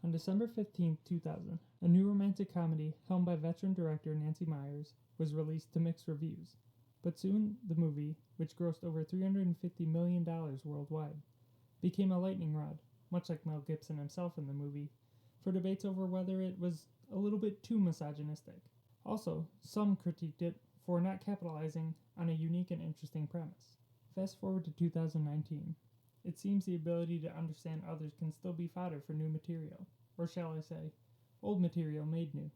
On December 15, 2000, a new romantic comedy helmed by veteran director Nancy Meyers was released to mixed reviews. But soon, the movie, which grossed over $350 million worldwide, became a lightning rod, much like Mel Gibson himself in the movie, for debates over whether it was a little bit too misogynistic. Also, some critiqued it for not capitalizing on a unique and interesting premise. Fast forward to 2019. It seems the ability to understand others can still be fodder for new material, or shall I say, old material made new.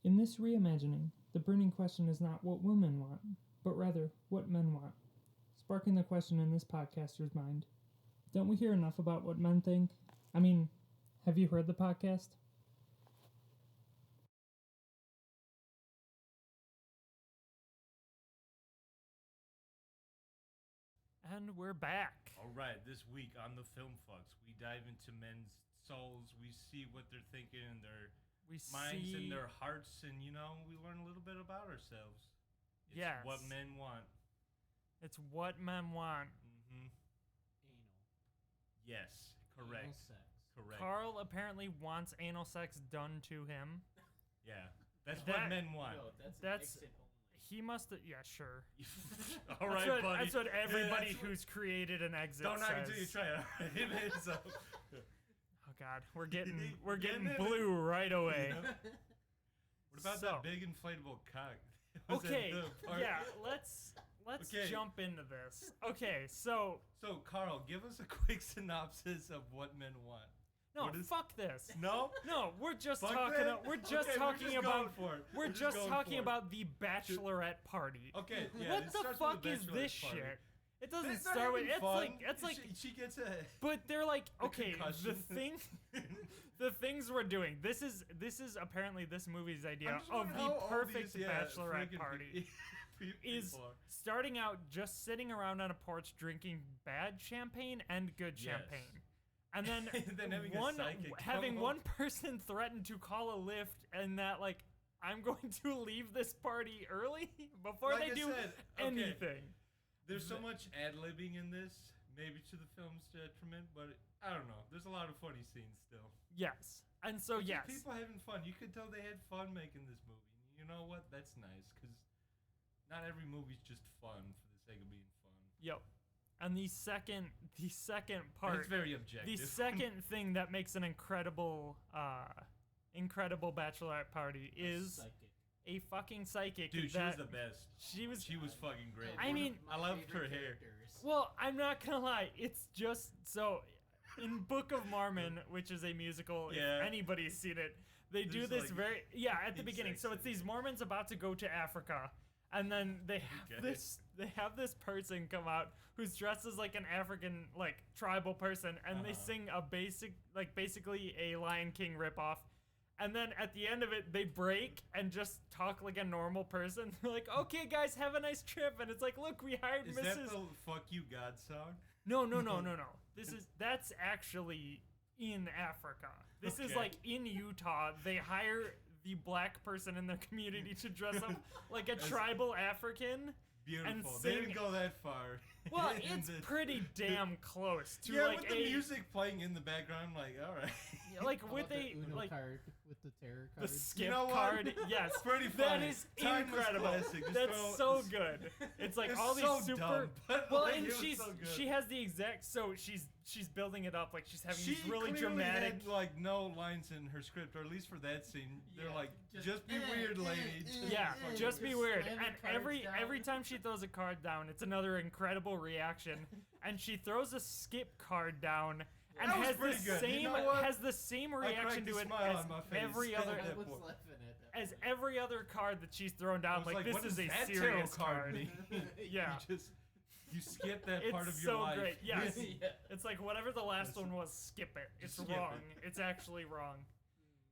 In this reimagining, the burning question is not what women want, but rather what men want. Sparking the question in this podcaster's mind, don't we hear enough about what men think? I mean, have you heard the podcast? And we're back. All right, this week on the Film Fuks, we dive into men's souls. We see what they're thinking in their minds and their hearts, and we learn a little bit about ourselves. It's what men want. It's what men want. Mm-hmm. Anal. Yes, correct. Anal sex. Correct. Carl apparently wants anal sex done to him. Yeah, that's what men want. No, that's exit only. He must have, yeah, sure. All right, buddy. That's what everybody who's created an exit don't says. knock until you try it. So. Oh God, we're getting blue right away. What about that big inflatable cock? Okay, yeah, let's jump into this. Okay, so Carl, give us a quick synopsis of what men want. No, fuck this. No, we're just fuck talking. We're just talking about. We're just talking about the bachelorette party. Okay, yeah. What the fuck is this party. Shit? It doesn't That's start with. It's like she gets a. But they're like, okay, concussion. the things we're doing. This is apparently this movie's idea of the perfect bachelorette party. Is starting out just sitting around on a porch drinking bad champagne and good champagne. And then, having one person threaten to call a Lyft and that, like, I'm going to leave this party early before they do anything. There's so much ad-libbing in this, maybe to the film's detriment, but I don't know. There's a lot of funny scenes still. Yes. And so, yes. People having fun. You could tell they had fun making this movie. You know what? That's nice, because not every movie's just fun for the sake of being fun. Yep. And the second part, it's very objective. The second thing that makes an incredible bachelorette party is a fucking psychic. Dude, she was the best. She was fucking great. I mean, I loved her hair. Well, I'm not gonna lie. It's just so. In Book of Mormon, which is a musical, if anybody's seen it, they do this at the beginning. So it's these Mormons about to go to Africa. And then they have this person come out who's dressed as like an African like tribal person, and they sing a basically a Lion King ripoff. And then at the end of it, they break and just talk like a normal person. They're like, "Okay, guys, have a nice trip." And it's like, "Look, we hired Mrs." Is that the "Fuck You God" song? No. That's actually in Africa. This is like in Utah. They hire the black person in their community to dress up like a tribal African. Beautiful. And sing. They didn't go that far. Well, it's pretty damn close to like with the music playing in the background. I'm like, all right. Like with the Uno card with the tarot card. The skip card. Yes, pretty funny. That is incredible. That's so good. It's like all these so super. Dumb, well, and she has the exact. So she's building it up like she's having these really dramatic. Had, like no lines in her script, or at least for that scene. They're like, just be weird, lady. Yeah, just be weird. And every time she throws a card down, it's another incredible reaction. And she throws a skip card down and has the same reaction to it as every other card that she's thrown down. Like this is a serious card. Yeah. You skip that part of your life. So great. Yes. It's like whatever the last one was, skip it. It's wrong. It's actually wrong.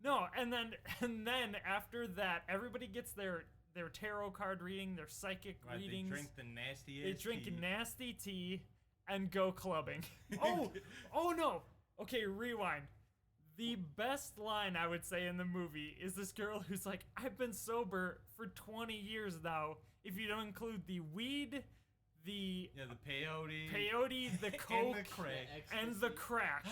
No, and then after that, everybody gets their tarot card reading, their psychic readings. They drink the nasty They drink nasty tea and go clubbing. Oh no. Okay, rewind. The best line I would say in the movie is this girl who's like, "I've been sober for 20 years now. If you don't include the weed, the peyote, the coke, and the crack,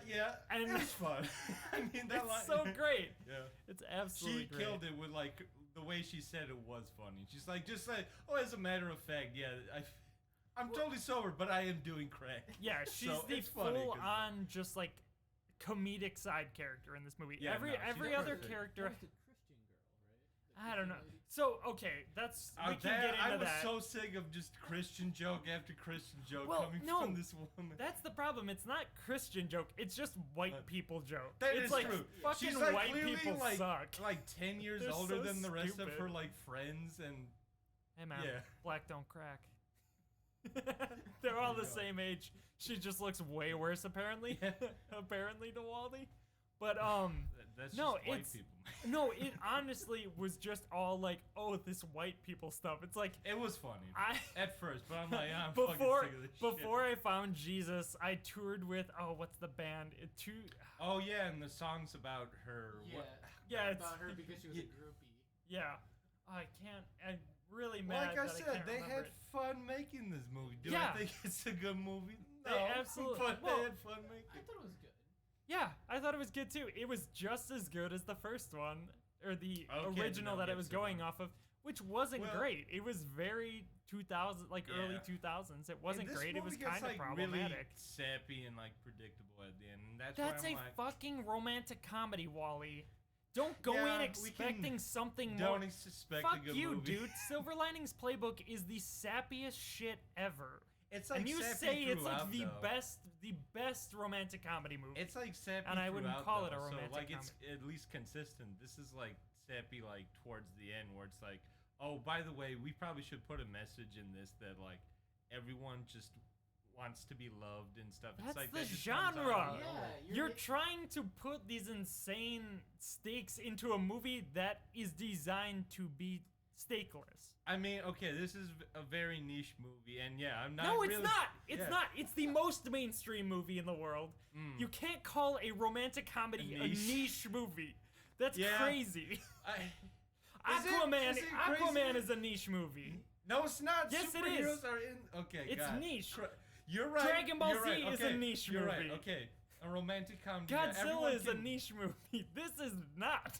yeah, and it was fun. I mean, that it's so great. Yeah, it's absolutely great. She killed it with like the way she said it was funny. She's like, just like, oh, as a matter of fact, yeah, I'm totally sober, but I am doing crack. Yeah, she's so the full-on just like comedic side character in this movie. Yeah, every other character. I don't know. So okay, we can get into that. I was so sick of just Christian joke after Christian joke coming from this woman. That's the problem. It's not Christian joke. It's just white people joke. That it's is like true. Fucking She's like white people suck. Like 10 years They're older so than the rest stupid. of her like friends and. Hey man, yeah. black don't crack. They're all the same age. She just looks way worse apparently. Apparently to Wally. But that's no, just white people. No, it honestly was just all like, oh, this white people stuff. It's like it was funny at first, but I'm like, I'm fucking sick of this before shit. I found Jesus, I toured with what's the band? Oh yeah, and the songs about her. Yeah, it's about her because she was a groupie. Yeah, I'm really mad. Like I said, they had it. fun making this movie. Do Yeah. I think it's a good movie? No, They absolutely. but well, they had fun making. I thought it was good. Yeah, I thought it was good too. It was just as good as the first one, or the original that it was going off of, which wasn't great. It was very 2000, early 2000s. It wasn't great. It was kind of problematic. Really sappy and like predictable at the end. And that's a why I'm fucking romantic comedy, Wally. Don't go in expecting something more. Don't expect Fuck a good you, movie. dude. Silver Linings Playbook is the sappiest shit ever. It's like and you sappy say it's like throughout, the best romantic comedy movie. It's like sappy and I wouldn't throughout, call it a though, romantic so like comedy. It's at least consistent. This is like sappy like towards the end where it's like, oh, by the way, we probably should put a message in this that like everyone just wants to be loved and stuff. That's it's like the that just comes genre. out of Yeah, You're trying to put these insane stakes into a movie that is designed to be stakeless. I mean, okay, this is a very niche movie, and yeah, I'm not. No, really, it's not. It's yeah. not. It's the most mainstream movie in the world. You can't call a romantic comedy a niche movie. That's crazy. Aquaman is a niche movie. No, it's not. Yes, it Superheroes is. are in. Okay, It's God. niche. You're right. Dragon Ball you're Z right. is okay. a niche You're movie. right. Okay, a romantic comedy. Godzilla is a niche movie. This is not.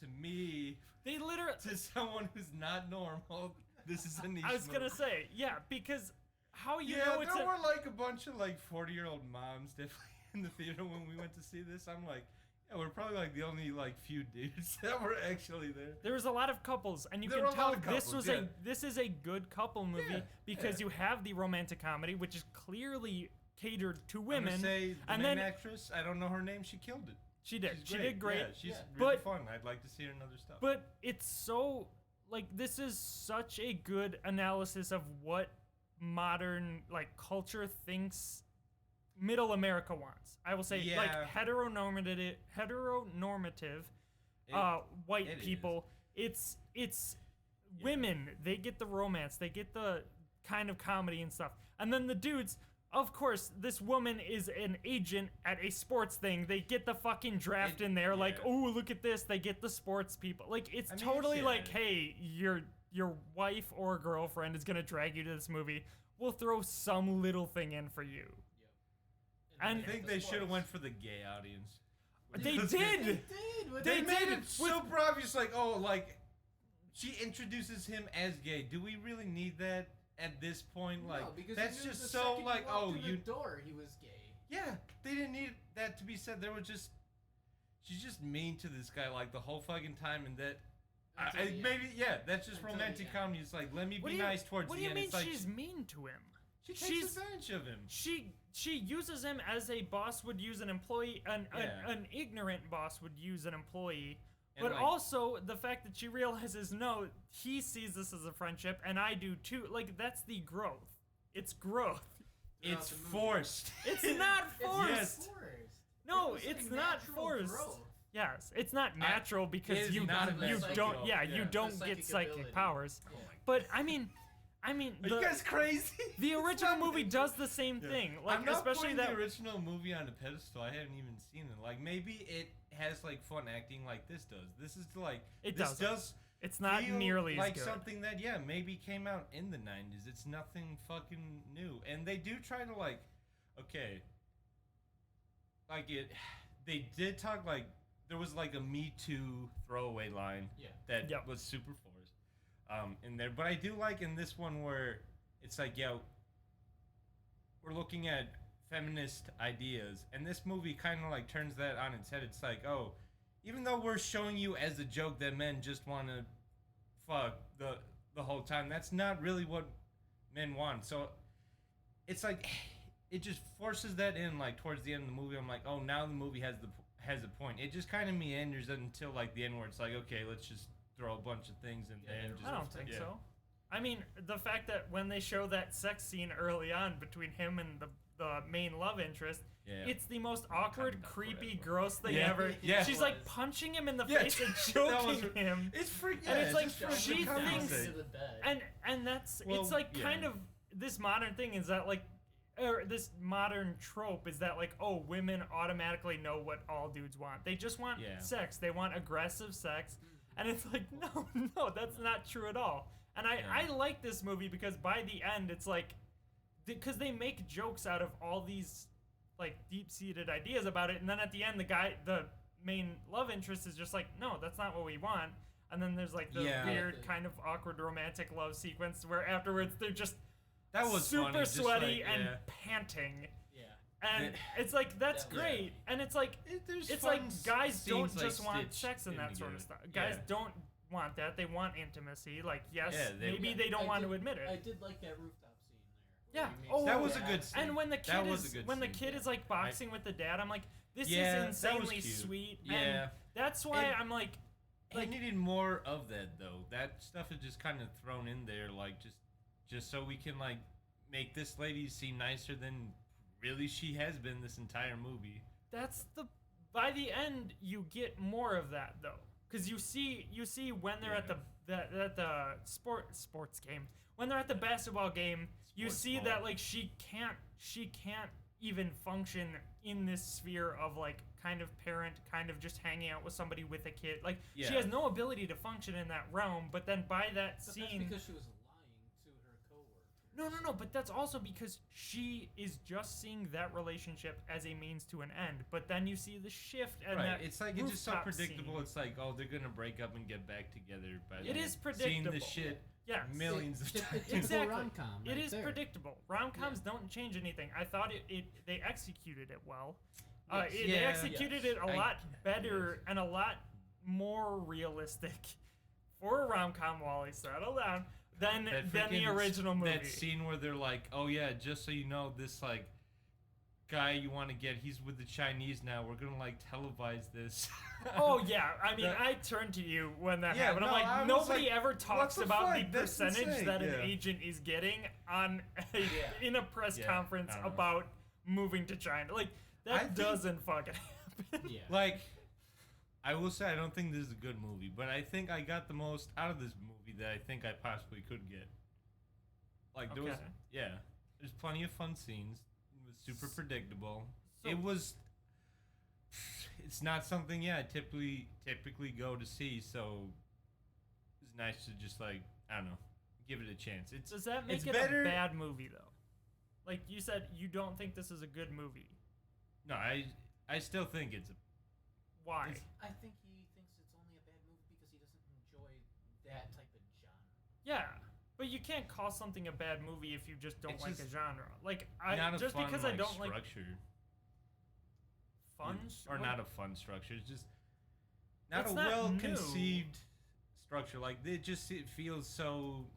To me, They literally. to someone who's not normal, this is a niche. I was movie. gonna say, yeah, because how you yeah, know it's there a. were like a bunch of like 40-year-old moms definitely in the theater when we went to see this. I'm like, yeah, we're probably like the only like few dudes that were actually there. There was a lot of couples, and you There can were a tell lot of couples, this is a good couple movie Yeah, because yeah. you have the romantic comedy, which is clearly catered to I'm women. gonna say the and main then actress, I don't know her name. She killed it. she did. She's She did great. Yeah, she's But- really fun. I'd like to see her in other stuff. But it's so like this is such a good analysis of what modern like culture thinks middle America wants. I will say like Yeah. heteronormative white it people. It's women. They get the romance. They get the kind of comedy and stuff. And then the dudes, of course, this woman is an agent at a sports thing. They get the fucking draft in there. Like, oh, look at this. They get the sports people. Like, it's totally like, hey, your wife or girlfriend is gonna drag you to this movie. We'll throw some little thing in for you. And I think they should have went for the gay audience. they did. They made did it super obvious, like, oh, like, she introduces him as gay. Do we really need that at this point? Like, no, because that's you knew just the so, second like, you walked oh, through you. the door, he was gay. Yeah, they didn't need that to be said. They were just. She's just mean to this guy, like, the whole fucking time, and that. That's just romantic comedy. It's like, let me be nice towards the end. What do you mean It's like, she's mean to him? she takes advantage of him. She uses him as a boss would use an employee, an ignorant boss would use an employee. And But like- also the fact that she realizes, no, he sees this as a friendship, and I do too. Like, that's the growth. It's growth. It's forced. It's not forced. Yes. No, It was it's like not natural forced. growth. Yes, it's not natural because is you not a you natural don't growth, yeah, yeah. you don't The get psychic psychic ability. powers. Yeah. But I mean Are you the guys crazy? the It's original not- movie does the same Yeah. thing. Like I'm not especially putting that the original movie on a pedestal. I haven't even seen it. Like maybe it has like fun acting like this does. This is like It this doesn't. does It's not feel nearly like as good. something that maybe came out in the 90s. It's nothing fucking new, and they do try to okay, they did talk there was a Me Too throwaway line that was super forced in there, but I do like in this one where it's we're looking at feminist ideas, and this movie kind of turns that on its head. It's even though we're showing you as a joke that men just want to fuck the whole time, that's not really what men want. So it's it just forces that in towards the end of the movie. I'm oh, now the movie has a point. It just kind of meanders until the end where it's okay, let's just throw a bunch of things in there. And I don't think so. I mean, the fact that when they show that sex scene early on between him and the main love interest, it's the most awkward, creepy, gross thing ever. Yeah. She's punching him in the face and choking him. It's freaking. And it's she thinks, and that's it's kind of this modern thing is that or this modern trope is that oh, women automatically know what all dudes want. They just want sex. They want aggressive sex, and it's no, that's not true at all. And I like this movie because by the end it's because they make jokes out of all these deep-seated ideas about it, and then at the end the main love interest is just no, that's not what we want. And then there's the weird kind of awkward romantic love sequence where afterwards they're just super funny, sweaty and panting. And it's that's great. And it's it's guys don't just want sex and that sort of stuff. Guys don't want that. They want intimacy. Maybe they don't want to admit it. I did like that rooftop scene Yeah. there. Oh, that was a good scene. And when the kid is boxing with the dad, I'm this is insanely sweet. Yeah. And that's why I'm I needed more of that though. That stuff is just kind of thrown in there, just so we can make this lady seem nicer than really she has been this entire movie. By the end you get more of that though, because you see when they're at the sports game, when they're at the basketball game, you see that she can't even function in this sphere of kind of parent, kind of just hanging out with somebody with a kid. She has no ability to function in that realm. But then by that scene, that's because she was lying to her coworker. No. But that's also because she is just seeing that relationship as a means to an end. But then you see the shift, and it's it's just so predictable. Scene. It's oh, they're gonna break up and get back together. But it is predictable. Seeing the shit. Yeah, millions of times. Exactly. Rom-com it is predictable. Rom-coms don't change anything. I thought they executed it well. They executed it a lot better and a lot more realistic for a rom-com. Wally, settle down. Than the original movie. That scene where they're oh yeah, just so you know, this guy you want to get, he's with the Chinese now. We're gonna televise this. Oh yeah, I mean, I turned to you when that happened. I'm nobody ever talks about the percentage that an agent is getting on in a press conference about moving to China. That doesn't fucking happen. Yeah. I will say I don't think this is a good movie, but I think I got the most out of this movie that I think I possibly could get. There's plenty of fun scenes. It was super predictable. It's not something I typically go to see, so it's nice to just I don't know, give it a chance. Does that make it a bad movie though? You said you don't think this is a good movie. No, I still think it's a. Why? I think he thinks it's only a bad movie because he doesn't enjoy that type of genre. Yeah, but you can't call something a bad movie if you just don't like a genre. Just fun, because I don't structure. Fun or not a fun structure. It's just not a well-conceived structure. It feels so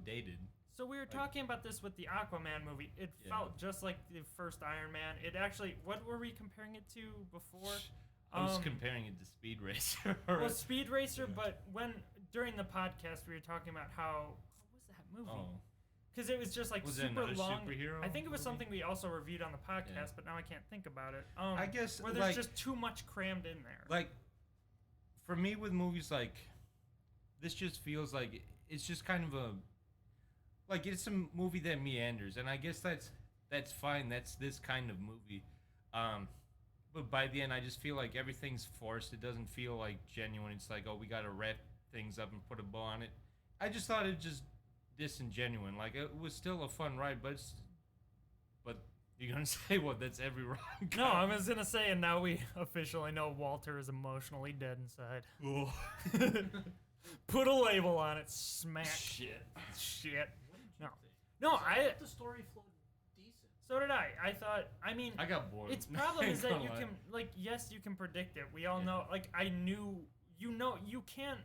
dated. So we were talking about this with the Aquaman movie. It felt just like the first Iron Man. It actually, what were we comparing it to before? I was comparing it to Speed Racer. Well, Speed Racer, but during the podcast we were talking about what was that movie? Because it was just was super it long. Superhero I think it was movie? something we also reviewed on the podcast, but now I can't think about it. I guess where there's just too much crammed in there. For me with movies this, just feels it's just kind of a. It's a movie that meanders, and I guess that's fine. That's this kind of movie. But by the end, I just feel everything's forced. It doesn't feel genuine. It's oh, we gotta wrap things up and put a bow on it. I just thought it just disingenuine. Like it was still a fun ride, but you're gonna say what? That's every rom-com. No, I was gonna say, and now we officially know Walter is emotionally dead inside. Put a label on it. Smack. Shit. No, I thought the story flowed decent. So did I. I thought. I mean, I got bored. Its problem is that you can, like, yes, you can predict it. We all know. Like, I knew. You know, you can't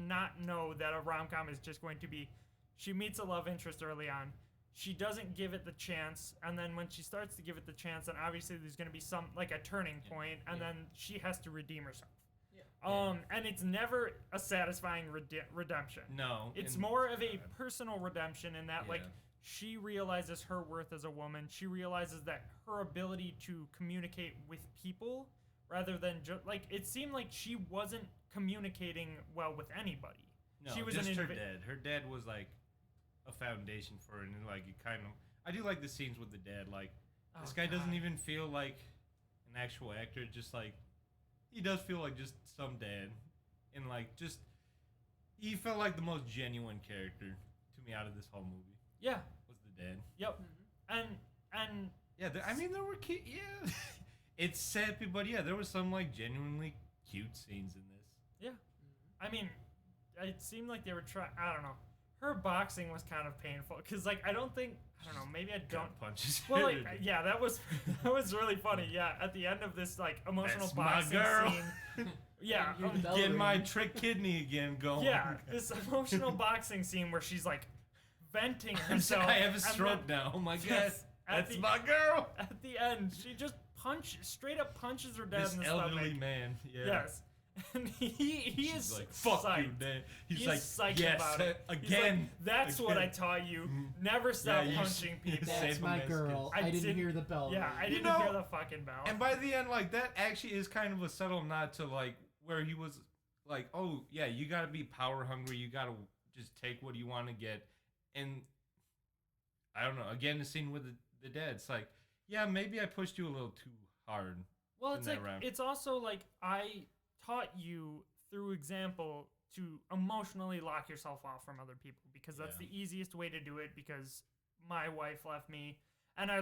not know that a rom-com is just going to be. She meets a love interest early on. She doesn't give it the chance, and then when she starts to give it the chance, then obviously there's going to be some, like, a turning point, and then she has to redeem herself. And it's never a satisfying redemption. No. It's more of a personal redemption in that, like, she realizes her worth as a woman. She realizes that her ability to communicate with people, rather than just, like, it seemed like she wasn't communicating well with anybody. No, she was just her dad. Her dad was, like, a foundation for her, and, like, it kind of... I do like the scenes with the dad. Like, this guy doesn't even feel like an actual actor, just, like... He does feel like just some dad. And, like, just... He felt like the most genuine character to me out of this whole movie. Yeah. Was the dad. Yep. And... Yeah, I mean, there were cute... Yeah. It's sappy, but, yeah, there was some, like, genuinely cute scenes in this. Yeah. I mean, it seemed like they were trying... I don't know. Her boxing was kind of painful. Because, like, I don't think... I don't know, maybe I don't... punches. Well, like, yeah, that was really funny. Yeah, at the end of this, like, emotional That's boxing my girl. scene... Yeah. Get my trick kidney again going. Yeah, this emotional boxing scene where she's, like, venting herself. I have a stroke now. Oh, my God. That's my girl. At the end, she just straight up punches her dad in the stomach. This elderly man. Yeah. Yes. And he is like, fuck psyched. you, Dad. He's like, psyched yes, about it. Again. Like, that's what I taught you. Never stop punching people. That's my girl. I didn't hear the bell. Yeah, I didn't hear the fucking bell. And by the end, like, that actually is kind of a subtle nod to, like, where he was like, oh, yeah, you gotta be power hungry. You gotta just take what you want to get. And I don't know. Again, the scene with the dad. It's like, yeah, maybe I pushed you a little too hard. Well, it's like, it's also like I taught you through example to emotionally lock yourself off from other people because that's the easiest way to do it because my wife left me. And I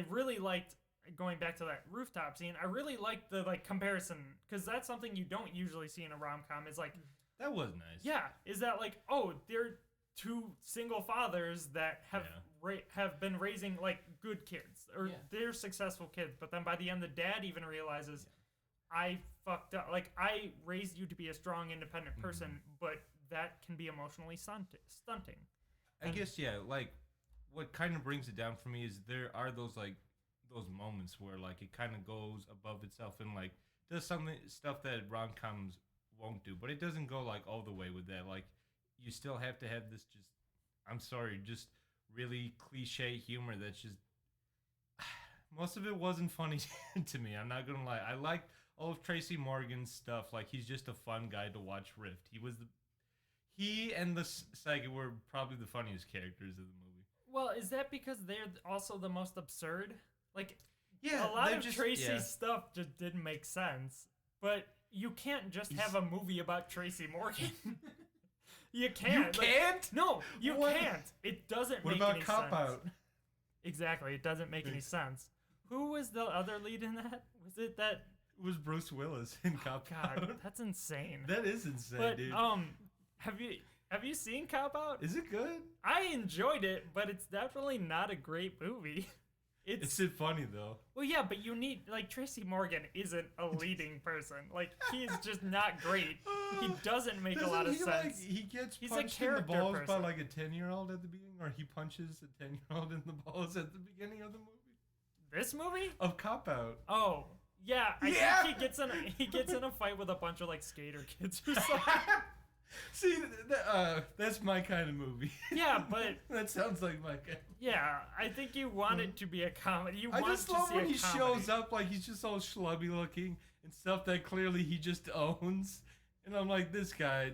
really liked going back to that rooftop scene. I really liked the like comparison because that's something you don't usually see in a rom-com is like, that was nice. Yeah. Is that like, oh, they're two single fathers that have been raising like good kids or they're successful kids. But then by the end, the dad even realizes I fucked up. Like I raised you to be a strong, independent person, but that can be emotionally stunting. I guess, like what kind of brings it down for me is there are those like those moments where like it kind of goes above itself and like does stuff that rom-coms won't do, but it doesn't go like all the way with that. Like you still have to have this just really cliche humor that's just most of it wasn't funny to me. I'm not gonna lie. I liked all of Tracy Morgan's stuff. Like he's just a fun guy to watch rift. He and the Saga were probably the funniest characters of the movie. Well, is that because they're also the most absurd? Like, yeah, a lot of Tracy's stuff just didn't make sense. But you can't just have a movie about Tracy Morgan. You can't. You can't? No, you can't. It doesn't make any sense. What about Cop Out? Exactly, it doesn't make any sense. Who was the other lead in that? Was it that? It was Bruce Willis in Cop Out. God, that's insane. That is insane, but, dude. Have you seen Cop Out? Is it good? I enjoyed it, but it's definitely not a great movie. It's funny though. Well, yeah, but you need like Tracy Morgan isn't a leading person. Like he's just not great. He doesn't make a lot of sense. Like, he gets punched in the balls by like a 10-year-old at the beginning, or he punches a 10-year-old in the balls at the beginning of the movie. This movie? Of Cop Out. Oh, yeah. I think he gets in a fight with a bunch of like skater kids or something. See, that's my kind of movie. Yeah, but that sounds like my kind. Yeah, I think you want it to be a comedy. I just love when he shows up like he's just all schlubby looking and stuff that clearly he just owns, and I'm like, this guy.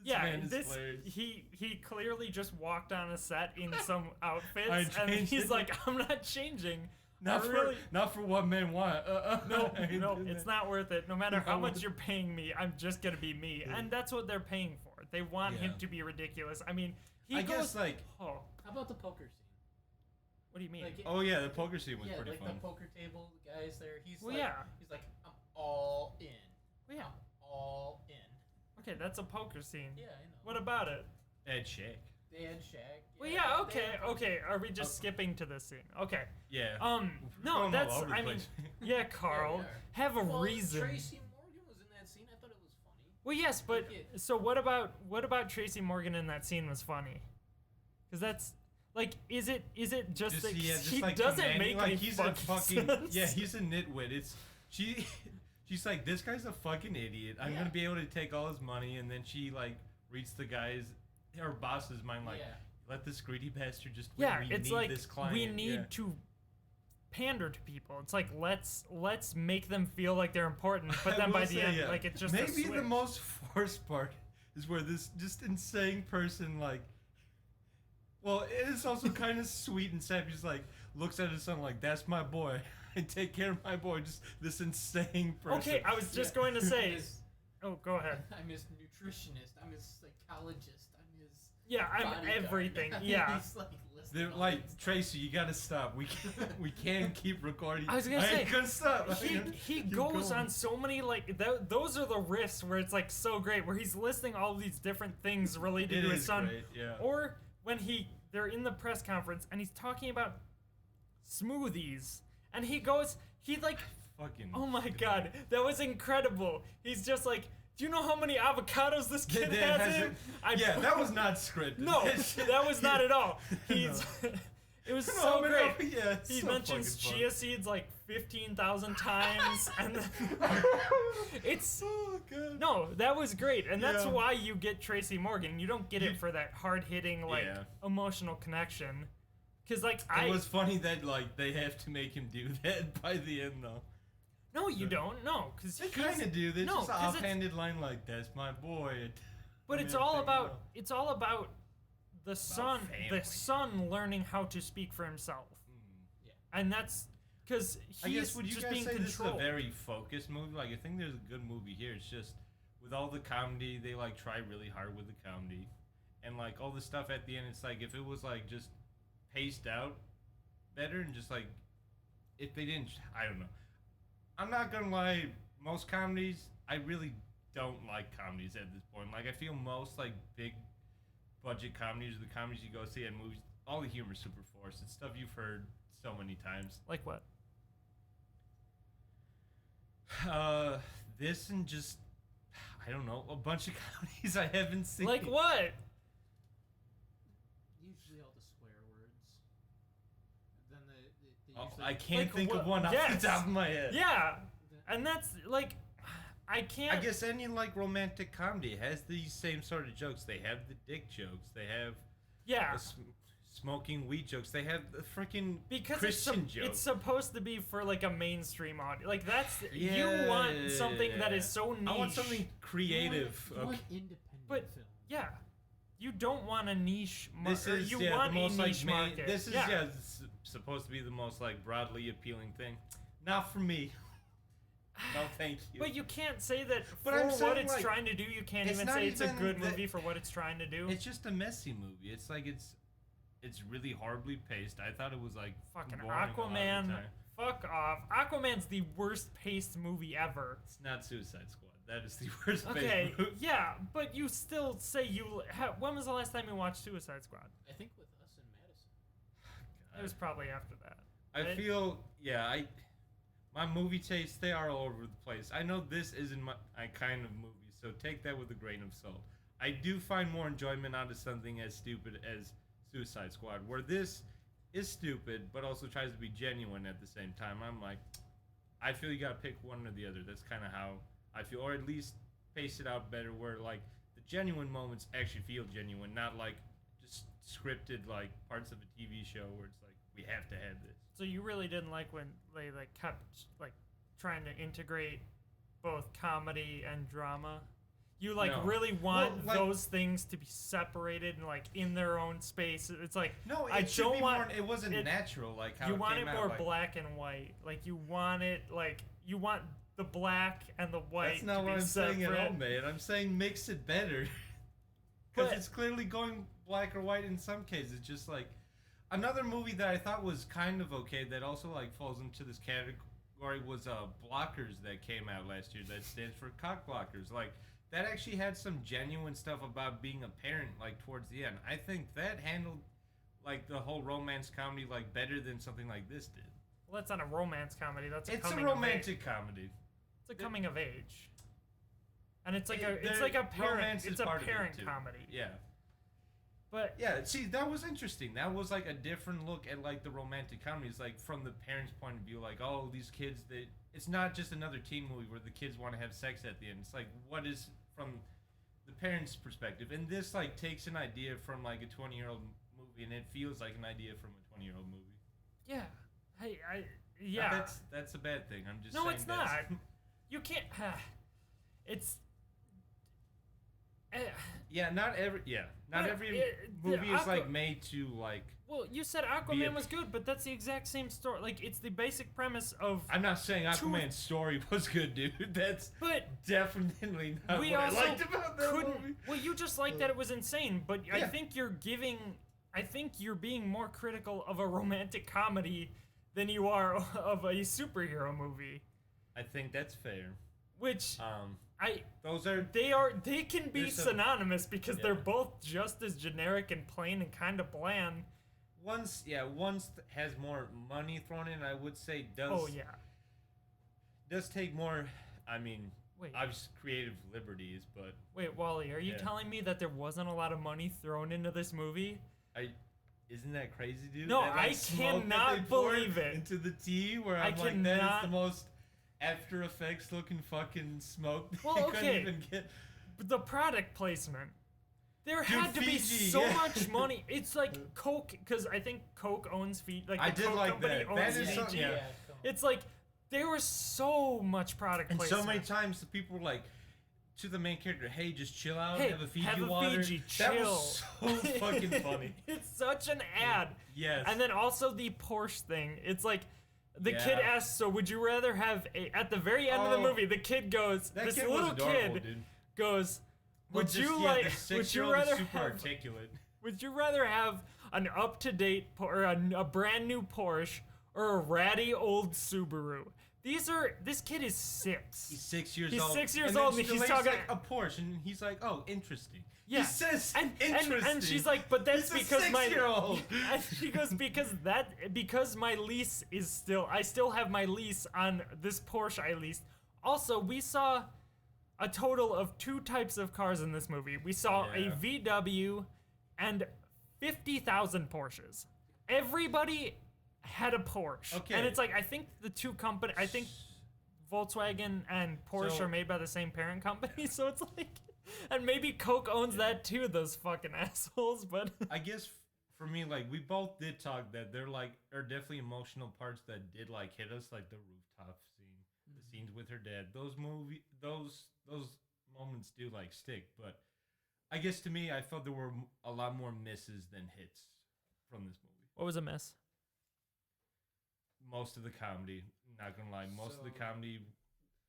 He clearly just walked on a set in some outfits, and he's like, I'm not changing. Not for what men want. No, it's not worth it. No matter how much you're paying me, I'm just gonna be me, and that's what they're paying for. They want him to be ridiculous. I mean, guess like, how about the poker scene? What do you mean? Like, the poker scene was pretty fun. Yeah, like the poker table guys there. He's well, he's like, I'm all in. Well, yeah, I'm all in. Okay, that's a poker scene. Yeah, I know. What about it? They had Shaq. Well, yeah, okay. Are we just skipping to this scene? Okay. Yeah. No, that's. I mean, yeah, Carl, have a reason. Tracy Morgan was in that scene. I thought it was funny. Well, yes, but so what about Tracy Morgan in that scene was funny? Because that's like, is it just that he like doesn't make like any he's fucking a fucking sense? yeah, he's a nitwit. She's like, this guy's a fucking idiot. I'm gonna be able to take all his money, and then she like reads the guy's her boss's mind like, let this greedy bastard just win. Yeah, it's like this client. We need to pander to people. It's like let's make them feel like they're important, but then by the end, like it's just maybe the most forced part is where this just insane person like. Well, it is also kind of sweet and sad. He's like looks at his son like, "That's my boy. I take care of my boy." Just this insane person. Okay, I was just going to say. Oh, go ahead. I'm his nutritionist. I'm his psychologist. I'm his. Yeah, I'm everything. Yeah. They're like, Tracy, you gotta stop. We can't keep recording. I was gonna say, ain't gonna stop. He goes on so many like those are the riffs where it's like so great, where he's listing all these different things related to his son. Great, yeah. Or when they're in the press conference and he's talking about smoothies, and he like, fucking. Oh my god, that was incredible. He's just like, do you know how many avocados this kid has in? That was not scripted. No, that was not at all. It was so great. Yeah, he so mentions chia seeds like 15,000 times, and it's no, that was great, and that's why you get Tracy Morgan. You don't get it for that hard hitting like emotional connection, because like it was funny that like they have to make him do that by the end though. No, you don't. No, because they kind of do. There's just an offhanded line like, "That's my boy." But it's all about the son learning how to speak for himself. Yeah. And that's because he's would you just guys being say controlled. This is a very focused movie? Like, I think there's a good movie here. It's just with all the comedy, they like try really hard with the comedy, and like all the stuff at the end. It's like if it was like just paced out better and just like if they didn't, I don't know. I'm not gonna lie, most comedies, I really don't like comedies at this point. Like, I feel most, like, big budget comedies or the comedies you go see at movies, all the humor's super forced. It's stuff you've heard so many times. Like what? This and just, I don't know, a bunch of comedies I haven't seen. Like what? Usually all the swear words. Then I can't think of one off the top of my head. Yeah, and that's like, I can't. I guess any like romantic comedy has these same sort of jokes. They have the dick jokes. They have the smoking weed jokes. They have the freaking Christian jokes. It's supposed to be for like a mainstream audience. Like that's you want something that is so niche. I want something creative. You want independent film. Yeah. You don't want a niche market. You want the most a niche market. This is supposed to be the most like broadly appealing thing. Not for me. No, thank you. But you can't say that for what it's trying to do. You can't even say it's a good movie for what it's trying to do. It's just a messy movie. It's like it's really horribly paced. I thought it was like fucking Aquaman. Fuck off. Aquaman's the worst paced movie ever. It's not Suicide Squad. That is the worst paced movie. Yeah, but you still say when was the last time you watched Suicide Squad? I think with us in Madison. It was probably after that. I feel my movie tastes, they are all over the place. I know this isn't my kind of movie, so take that with a grain of salt. I do find more enjoyment out of something as stupid as Suicide Squad, where this is stupid, but also tries to be genuine at the same time. I'm like, I feel you gotta pick one or the other. That's kind of how I feel, or at least pace it out better, where like the genuine moments actually feel genuine, not like just scripted like parts of a TV show where it's like, we have to have this. So you really didn't like when they like kept like trying to integrate both comedy and drama? You really want those things to be separated and like in their own space. It's like I don't want. It wasn't natural. Like how you want it it more black and white. Like you want it you want the black and the white. That's not to what be I'm saying separate. at all, man. I'm saying mix it better. Because it's clearly going black or white in some cases. Just like another movie that I thought was kind of okay that also like falls into this category was Blockers that came out last year. That stands for cock blockers. Like. That actually had some genuine stuff about being a parent, like, towards the end. I think that handled, like, the whole romance comedy, like, better than something like this did. Well, that's not a romance comedy. That's it's a romantic comedy. It's a coming of age. And it's like a parent. It's a parent comedy. Yeah. But yeah, see, that was interesting. That was like a different look at like the romantic comedies, like from the parents' point of view. Like, oh, these kids, it's not just another teen movie where the kids want to have sex at the end. It's like, what is from the parents' perspective? And this like takes an idea from like a 20-year-old movie, and it feels like an idea from a 20-year-old movie. Yeah, yeah. That's a bad thing. I'm just no, saying it's not. You can't. It's. Not every movie is like made to like. Well, you said Aquaman was good, but that's the exact same story. Like, it's the basic premise of. I'm not saying Aquaman's story was good, dude. That's definitely not what I liked about that movie. Well, you just liked that it was insane, but I think you're being more critical of a romantic comedy than you are of a superhero movie. I think that's fair. Which they can be synonymous because they're both just as generic and plain and kind of bland. One has more money thrown in. I would say does take more. I mean, obviously creative liberties, but wait, Wally, are you telling me that there wasn't a lot of money thrown into this movie? Isn't that crazy, dude? No, I cannot believe it. Into the tea, where I'm like, that is the most After Effects looking fucking smoke. Well, okay. Even get. The product placement. There had to be so much money. It's like Coke, because I think Coke owns Fiji. Like the Coke company owns Fiji. It's like there was so much product placement. And so many times the people were like, to the main character, hey, just chill out, have a Fiji water. Chill. That was so fucking funny. It's such an ad. Yes. And then also the Porsche thing. It's like, the kid asks, so would you rather have at the very end of the movie, the kid goes, this little kid goes, would you rather have an up-to-date or a brand new Porsche or a ratty old Subaru? This kid is 6. He's 6 years old. He's 6 years old, and he's talking like a Porsche, and he's like, "Oh, interesting." Yeah. He says, "Interesting," and she's like, "But that's he's because a 6-year-old." And she goes, because my lease is I still have my lease on this Porsche I leased. Also, we saw a total of 2 types of cars in this movie. We saw a VW and 50,000 Porsches. Everybody had a Porsche. Okay. And it's like, I think the two companies, I think Volkswagen and Porsche are made by the same parent company, so it's like, and maybe Coke owns that too, those fucking assholes, but. I guess for me, like, we both did talk that there, like, are definitely emotional parts that did, like, hit us, like the rooftop scene, the scenes with her dad. Those moments do, like, stick, but I guess to me, I felt there were a lot more misses than hits from this movie. What was a miss? Most of the comedy, not gonna lie, most of the comedy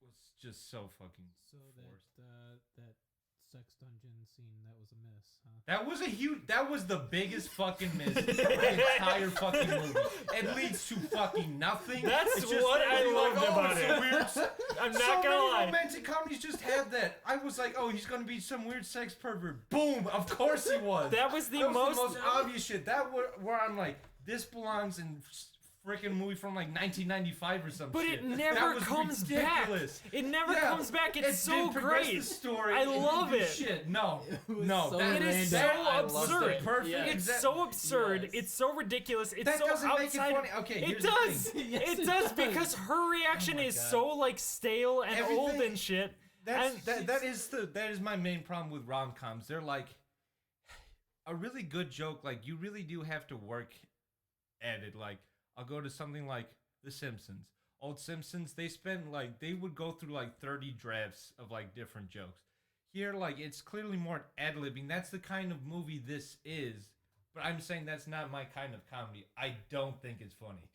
was just so fucking forced. That sex dungeon scene, that was a miss, huh? That was the biggest fucking miss in the entire fucking movie. It leads to fucking nothing. That's what I loved about it. Weird. I'm not gonna lie. Romantic comedies just have that. I was like, oh, he's gonna be some weird sex pervert. Boom! Of course he was. That was the most obvious shit. Where I'm like, this belongs in freaking movie from like 1995 or something. But it never comes back. It never comes back. It's so great. The story. I love it. Shit. No. It is so absurd. Perfect. It's so absurd. Yes. It's so ridiculous. It's that so doesn't outside. make it funny. Okay, it does. Yes, it does because her reaction is so like stale and old and shit. That is my main problem with rom-coms. They're like a really good joke. Like you really do have to work at it. Like. I'll go to something like The Simpsons. Old Simpsons, they would go through like 30 drafts of like different jokes. here, like, it's clearly more ad-libbing. That's the kind of movie this is. But I'm saying that's not my kind of comedy. I don't think it's funny.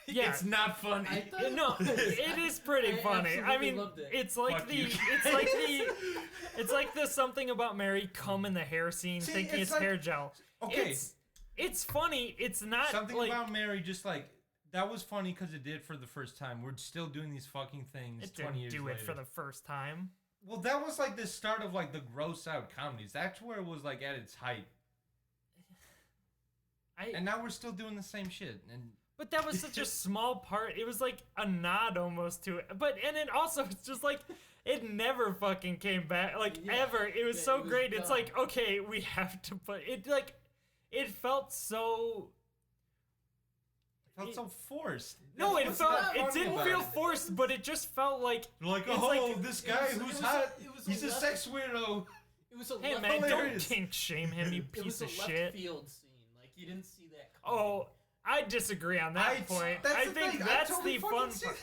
Yeah. It's not funny. No, it is pretty funny. I mean, it's like it's like the something about Mary cum in the hair scene, thinking it's like, hair gel. Okay. It's funny. It's not something like, about Mary. Just like that was funny because it did for the first time. We're still doing these fucking things. It 20 years didn't do later. it for the first time. Well, that was like the start of like the gross out comedies. That's where it was like at its height. And now we're still doing the same shit. But that was such a small part. It was like a nod almost to it. And it also, it's just like, it never fucking came back. Like, ever. It was so great. It's like, okay, we have to put it, like, it felt so... It felt so forced. No, it didn't feel forced, but it just felt like... This guy who's hot, he's a sex weirdo. It was a hey, man, don't kink shame him, you piece of shit. Left field scene. Like, you didn't see that coming. Oh, I disagree on that point. I think that's totally the fun part.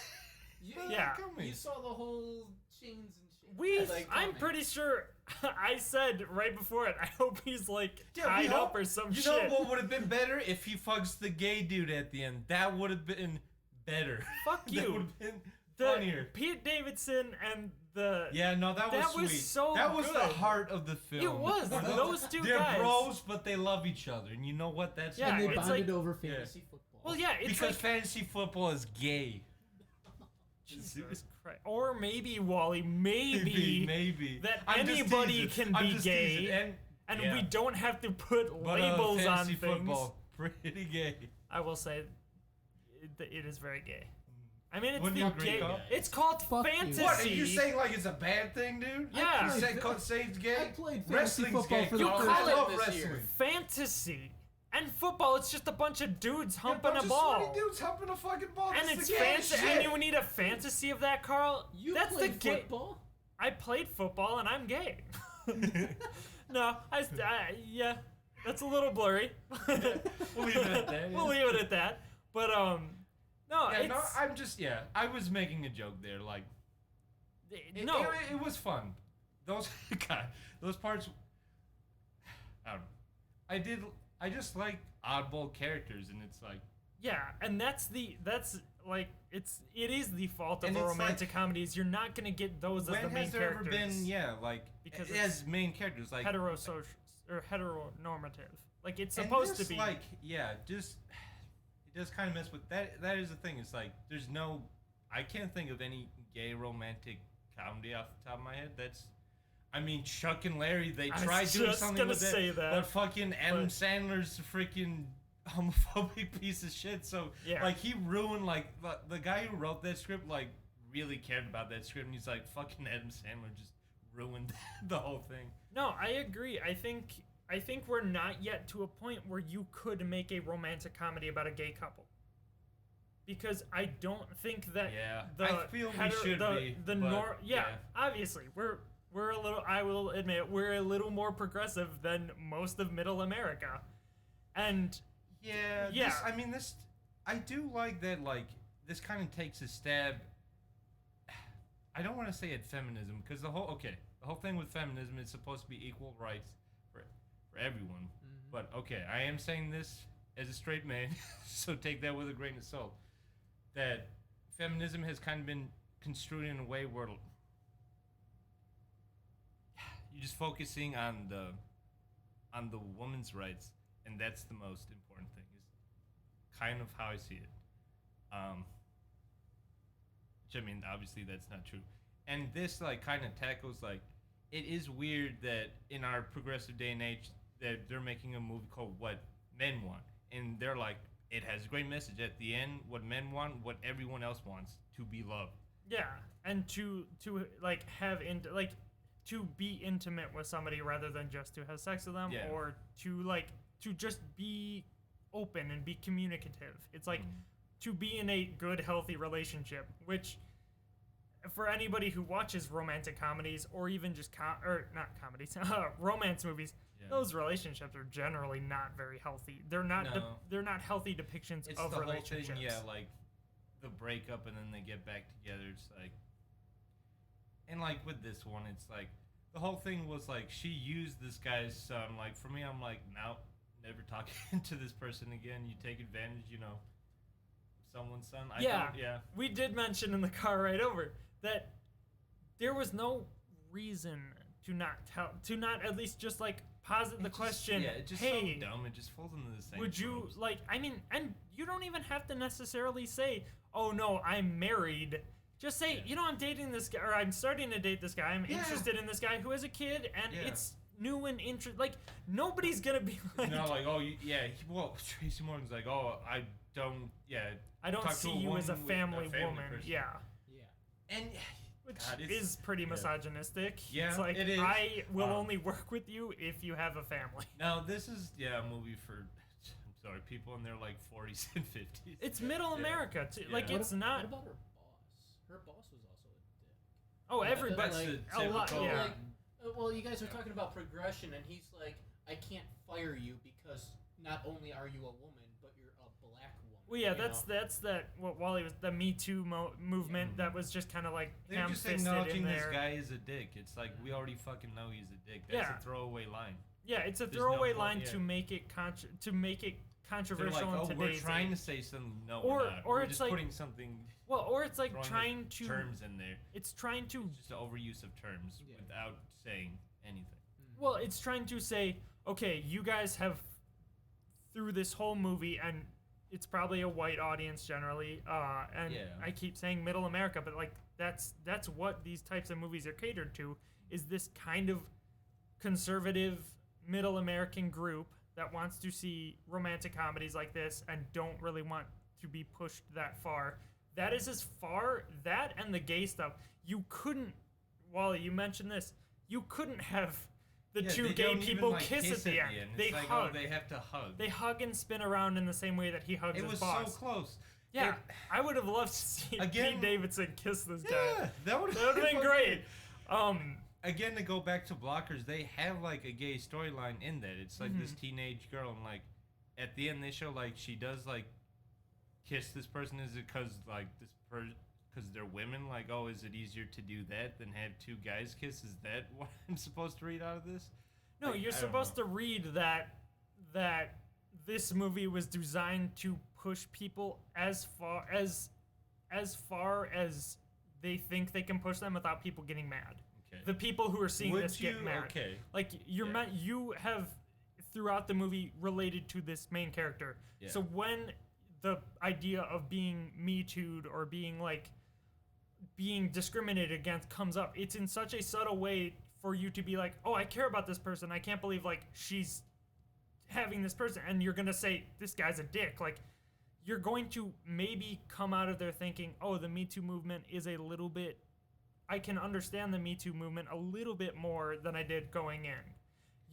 Yeah. You saw the whole chains and shit. I'm pretty sure I said right before it, I hope he's like tied up or some shit. You know what would have been better? If he fucks the gay dude at the end. That would have been better. Fuck you. That would have been funnier. Pete Davidson and the... Yeah, no, that was sweet. So that was good. the heart of the film. It was. Those two They're guys. They're bros, but they love each other. And you know what? That's and they bonded over fantasy football. Well, yeah, it's because fantasy football is gay. Jesus Christ. Or maybe, Wally, maybe that anybody can be gay. And we don't have to put labels on things. Football, pretty gay. I will say it is very gay. I mean, it's the gay. It's called fantasy. What, are you saying like it's a bad thing, dude? Yeah. You say it's gay? I played fantasy football gay. for the I love wrestling. Fantasy. And football, it's just a bunch of dudes humping a ball. Just dudes humping a fucking ball. And it's fantasy. And you need a fantasy of that, Carl. That's played the football? I played football, and I'm gay. No, yeah, that's a little blurry. We'll leave it at that. We'll leave it at that. But no, I'm just I was making a joke there, like. It was fun. Those parts. I don't know. I just like oddball characters, and it's like. Yeah, and it is the fault of a romantic comedies. You're not gonna get those as the main characters. When has there ever been because as main characters like heterosocial or heteronormative? Like it's supposed to be. Like just it does kind of mess with that. That is the thing. It's like there's no. I can't think of any gay romantic comedy off the top of my head. I mean, Chuck and Larry, they tried doing something with it, but fucking Adam Sandler's a freaking homophobic piece of shit. So, like, he ruined, like, the guy who wrote that script, like, really cared about that script, and he's like, fucking Adam Sandler just ruined the whole thing. No, I agree. I think we're not yet to a point where you could make a romantic comedy about a gay couple. Because I don't think that I feel we should be. Obviously, we're a little, I will admit, we're a little more progressive than most of middle America. And I do like that, like, this kind of takes a stab. I don't want to say at feminism, because the whole thing with feminism is supposed to be equal rights for everyone. Mm-hmm. But, okay, I am saying this as a straight man, so take that with a grain of salt. That feminism has kind of been construed in a way where you're just focusing on the woman's rights, and that's the most important thing. Is kind of how I see it. Which I mean, obviously that's not true. And this like kind of tackles like it is weird that in our progressive day and age that they're making a movie called What Men Want, and they're like it has a great message at the end. What men want, what everyone else wants, to be loved. Yeah, and to like to be intimate with somebody rather than just to have sex with them, or to just be open and be communicative. It's like to be in a good, healthy relationship, which for anybody who watches romantic comedies or even just romance movies, those relationships are generally not very healthy. They're not they're not healthy depictions of relationships. Whole thing, like the breakup and then they get back together. It's like, and like with this one, it's like the whole thing was like she used this guy's son. Like for me, I'm like, no, never talking to this person again. You take advantage, someone's son. Yeah, we did mention in the car right over that there was no reason to not at least just like posit the question. Yeah, it's just hey, so dumb. It just falls into the same. Would you like? I mean, and you don't even have to necessarily say, "Oh no, I'm married." Just say, I'm dating this guy, or I'm starting to date this guy. I'm interested in this guy who has a kid, and it's new and interesting. Like nobody's gonna be like, well, Tracy Morgan's like, oh, I don't see you as a family woman. Person. Yeah, and. Which is pretty misogynistic. Yeah, it's like, it is. I will only work with you if you have a family. Now, this is, a movie for, I'm sorry, people in their, 40s and 50s. It's middle America, too. Yeah. Like, it's not... What about her boss? Her boss was also a dick. Oh, everybody. A lot, yeah. Well, you guys are talking about progression, and he's like, I can't fire you because not only are you a woman, but you're a black woman. Well, yeah, that's that. While he was the Me Too movement, that was just kind of like they're just acknowledging this guy is a dick. It's like we already fucking know he's a dick. That's a throwaway line. Yeah, it's a throwaway line to make it controversial like, in today's we're trying age. To say something. No, or we're not. Or we're it's just like putting something. Well, or it's like trying to terms in there. It's trying to it's just an overuse of terms without saying anything. Well, it's trying to say, okay, you guys have through this whole movie and. It's probably a white audience generally, and I keep saying middle America, but like that's what these types of movies are catered to, is this kind of conservative middle American group that wants to see romantic comedies like this and don't really want to be pushed that far. That is as far, that and the gay stuff, you couldn't, Wally, you mentioned this, you couldn't have the two gay people kiss at the end. They hug. They have to hug. They hug and spin around in the same way that he hugs his boss. It was so close. Yeah, I would have loved to see Pete Davidson kiss this guy. Yeah, that would have been great. Again, to go back to Blockers, they have like a gay storyline in that. It's like this teenage girl, and like at the end they show like she does like kiss this person. Is it because like because they're women, like, oh, is it easier to do that than have two guys kiss? Is that what I'm supposed to read out of this? No, you're supposed to read that this movie was designed to push people as far as they think they can push them without people getting mad. Okay. The people who are seeing this get mad. Okay. Like you have throughout the movie related to this main character. Yeah. So when the idea of being Me Too'd or being discriminated against comes up, it's in such a subtle way for you to be like, oh, I care about this person. I can't believe like she's having this person, and you're gonna say this guy's a dick. Like you're going to maybe come out of there thinking, oh, the Me Too movement is a little bit, I can understand the Me Too movement a little bit more than I did going in.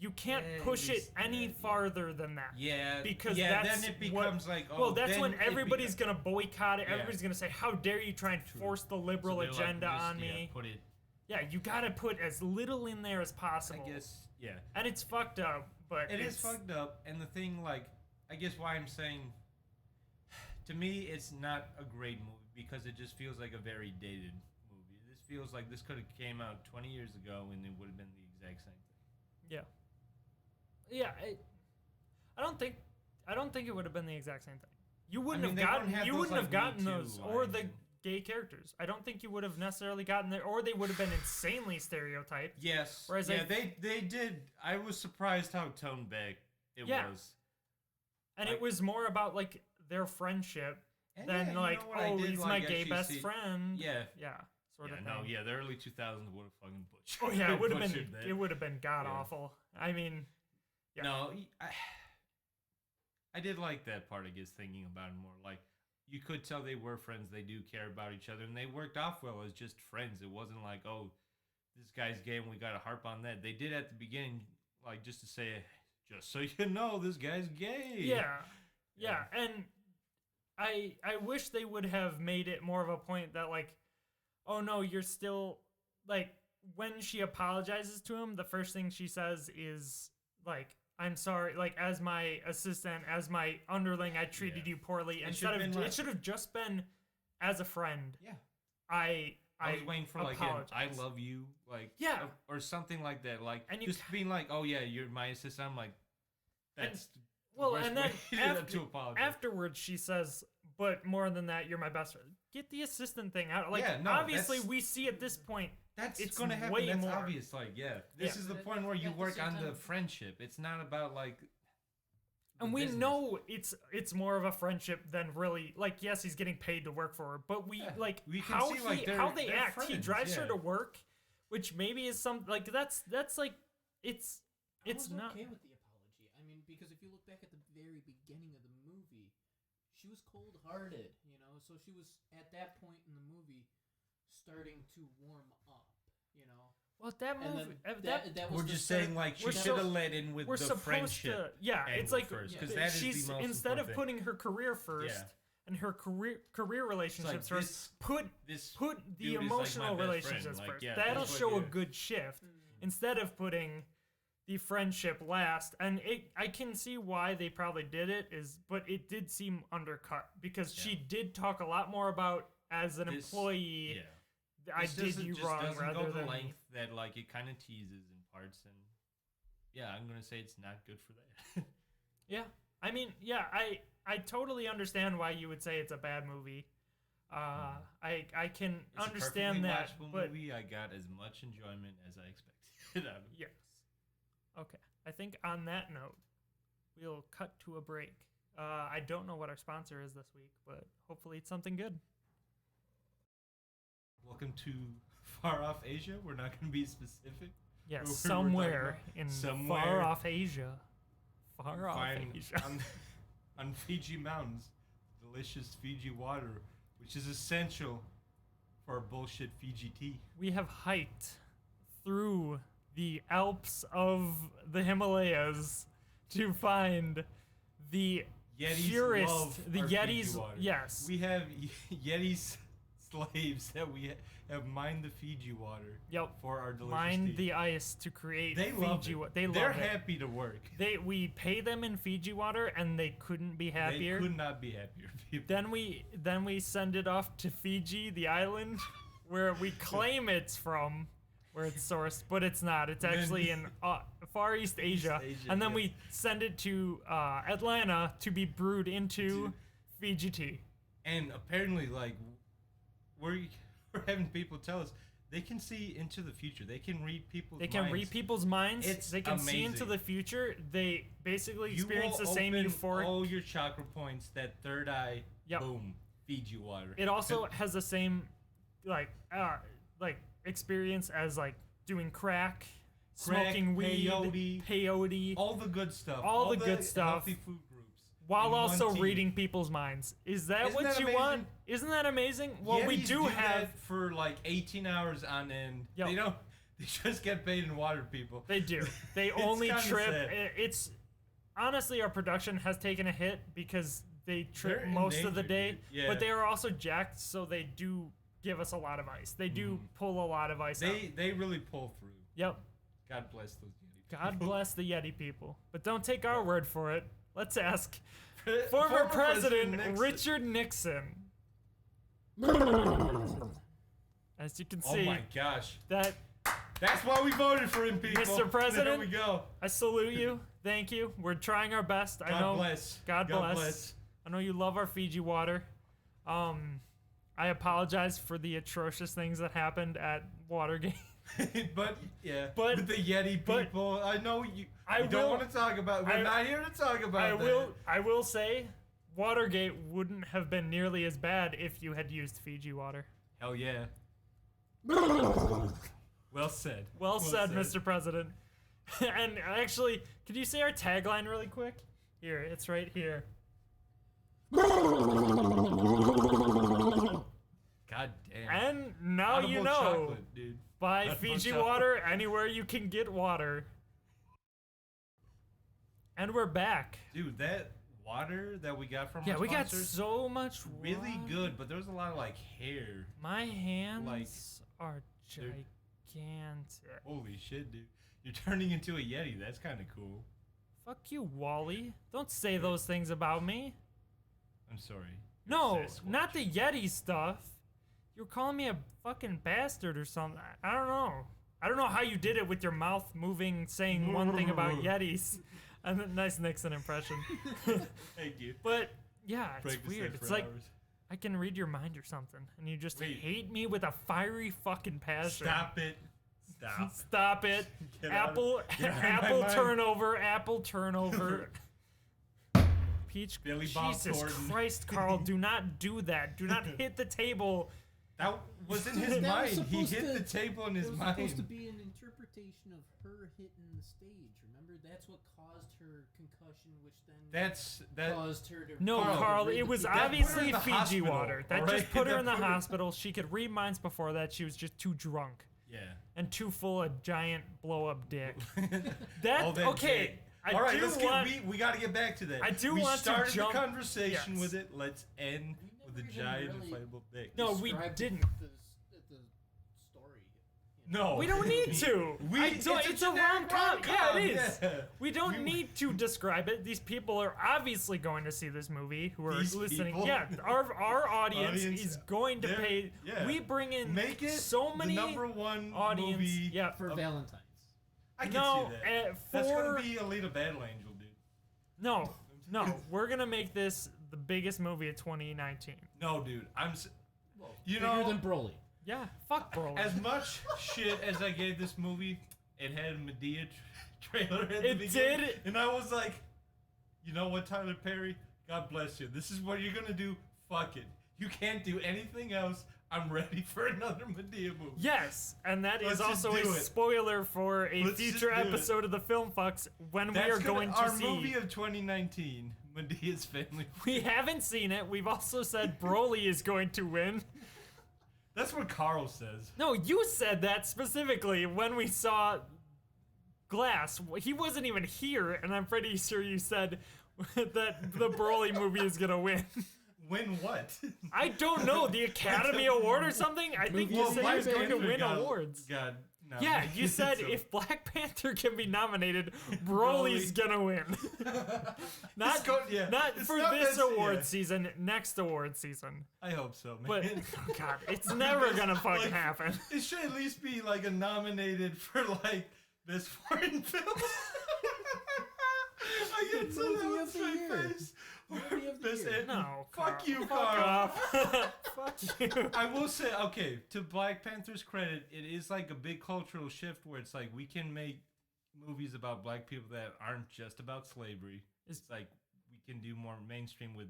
You can't push it any farther than that. Yeah. Because then it becomes that's when everybody's going to boycott it. Yeah. Everybody's going to say, how dare you try and force the liberal agenda on me. Yeah, you got to put as little in there as possible. I guess, yeah. And it's fucked up, but it is fucked up. And the thing, like, I guess why I'm saying, to me, it's not a great movie because it just feels like a very dated movie. This feels like this could have came out 20 years ago and it would have been the exact same thing. Yeah. Yeah, I don't think it would have been the exact same thing. You wouldn't have gotten those or the gay characters. I don't think you would have necessarily gotten there, or they would have been insanely stereotyped. Yes. Whereas they did. I was surprised how toned back it was. And it was more about like their friendship than like, oh, he's my gay best friend. Yeah. Yeah. Sort of thing. The early 2000s would have fucking butchered. Oh yeah, it would have been god awful. I mean. Yeah. No, I did like that part, I guess, thinking about it more. Like, you could tell they were friends, they do care about each other, and they worked off well as just friends. It wasn't like, oh, this guy's gay and we got to harp on that. They did at the beginning, like, just to say, just so you know, this guy's gay. Yeah. And I wish they would have made it more of a point that, like, oh, no, you're still, like, when she apologizes to him, the first thing she says is, like, I'm sorry, like, as my assistant, as my underling, I treated you poorly. It should have just been as a friend. Yeah. I I was waiting for like I love you, like or something like that, like and just being like, oh yeah, you're my assistant. I'm like, that's and then afterwards she says, but more than that, you're my best friend. Get the assistant thing out. Like obviously we see at this point that's going to happen. That's obvious. Like this is the point where you work on the friendship. It's not about like. And we know it's more of a friendship than really like yes he's getting paid to work for her, but we how they act. Friends, he drives her to work, which maybe is some like that's like it's not okay with the apology. I mean, because if you look back at the very beginning of the movie, she was cold-hearted, you know. So she was at that point in the movie starting to warm up, you know. Well, that movie. That was we're just saying, like, she should have let in with the friendship. It's like first, that she's is the most instead of putting her career first and her career relationships first, put the emotional relationships first. That'll show a good shift instead of putting the friendship last. And I can see why they probably did it, but it did seem undercut because she did talk a lot more about as an employee. Yeah. I did you wrong rather than length that like it kind of teases in parts, and I'm gonna say it's not good for that. I mean, I totally understand why you would say it's a bad movie. I can understand that, but movie, I got as much enjoyment as I expected out of it. Yes. Okay, I think on that note, we'll cut to a break. I don't know what our sponsor is this week, but hopefully it's something good. Welcome to Far Off Asia. We're not going to be specific. Yes, somewhere Far Off Asia. Far Off Asia. On Fiji mountains, delicious Fiji water, which is essential for our bullshit Fiji tea. We have hiked through the Alps of the Himalayas to find the purest, the Yetis. Yes. We have Yetis slaves that we have mined the Fiji water for our delicious mined tea. The ice to create Fiji water. They're happy to work. We pay them in Fiji water and they couldn't be happier. They could not be happier people. Then we send it off to Fiji, the island where we claim it's from, where it's sourced, but it's not. It's actually in Far East Asia. And then we send it to Atlanta to be brewed into Fiji tea. And apparently like we're having people tell us they can see into the future. They can read people's minds. They can read people's minds. They can see into the future. They basically experience the same euphoric. All your chakra points, that third eye, boom, Fiji water. It also has the same like experience as like doing crack, smoking weed, peyote, all the good stuff. All the good stuff. Healthy food. While also reading people's minds. Isn't that what you want? Isn't that amazing? Well, we do have that for like 18 hours on end. They don't. They just get paid in water, people. They do. They only trip. It's honestly our production has taken a hit because they trip most of the day. Yeah. But they are also jacked, so they do give us a lot of ice. They do pull a lot of ice. They really pull through. Yep. God bless those Yeti people. God bless the Yeti people. But don't take our word for it. Let's ask former President Richard Nixon. As you can see, oh my gosh, that's why we voted for him, people. Mr. President, there we go. I salute you. Thank you. We're trying our best. God bless. God bless. I know you love our Fiji water. I apologize for the atrocious things that happened at Watergate. but with the Yeti people, I know you don't want to talk about. We're not here to talk about that. I will say, Watergate wouldn't have been nearly as bad if you had used Fiji water. Hell yeah. Well said. Well said, Mr. President. And actually, could you say our tagline really quick? Here, it's right here. God damn. And now Audible you know. Chocolate, dude. Buy Fiji water anywhere you can get water. And we're back. Dude, that water that we got from our sponsors, we got so much really water. Good, but there was a lot of like hair. My hands are gigantic. Holy shit, dude. You're turning into a Yeti. That's kind of cool. Fuck you, Wally. Don't say those things about me. I'm sorry. No, not the Yeti stuff. You're calling me a fucking bastard or something. I don't know. I don't know how you did it with your mouth moving, saying one thing about Yetis. And a nice Nixon impression. Thank you. But yeah, it's Practice weird. that It's for like hours. I can read your mind or something, and you just hate me with a fiery fucking passion. Stop it. Stop it. Get Apple turnover. Peach. Billy Bob Jesus Thornton. Christ, Carl, do not do that. Do not hit the table. That was in his mind. He hit the table in his mind. It was supposed to be an interpretation of her hitting the stage. Remember, that's what caused her concussion, which then caused her to. No, Carl, it was obviously Fiji water. That just put her in the hospital. She could read minds before that. She was just too drunk. Yeah. And too full of giant blow-up dick. Okay. All right, we got to get back to that. I do we want to jump. We started the conversation with it. Let's end with a giant inflatable dick. No, we didn't. The story. No, we don't need to. It's a rom-com. Yeah, it is. Yeah. We don't need to describe it. These people are obviously going to see this movie. Who are listening? People? Yeah, our audience is going to pay. Yeah. We bring in so many the #1 audience. Movie for Valentine's. I can see that. That's gonna be Alita Battle Angel, dude. No, we're gonna make this the biggest movie of 2019. No, dude, bigger than Broly. Yeah, fuck Broly. As much shit as I gave this movie, it had a Medea trailer at the beginning. It did, and I was like, you know what, Tyler Perry? God bless you. This is what you're gonna do. Fuck it. You can't do anything else. I'm ready for another Medea movie. Yes, and that is also a spoiler for a future episode of the Film Fucks when we are going to see our movie of 2019, Medea's Family. We haven't seen it. We've also said Broly is going to win. That's what Carl says. No, you said that specifically when we saw Glass. He wasn't even here, and I'm pretty sure you said that the Broly movie is gonna win. Win what? I don't know. The Academy Award or something? I think you said he was going to win awards. God, no. Yeah, you said if Black Panther can be nominated, Broly's gonna win. not for this award season, next award season. I hope so, man. But, oh God, it's never gonna fucking happen. It should at least be like a nominated for like best foreign film. I get so that was my face. No, fuck you, Carl. Fuck you. I will say, okay, to Black Panther's credit, it is like a big cultural shift where it's like we can make movies about black people that aren't just about slavery. It's like we can do more mainstream with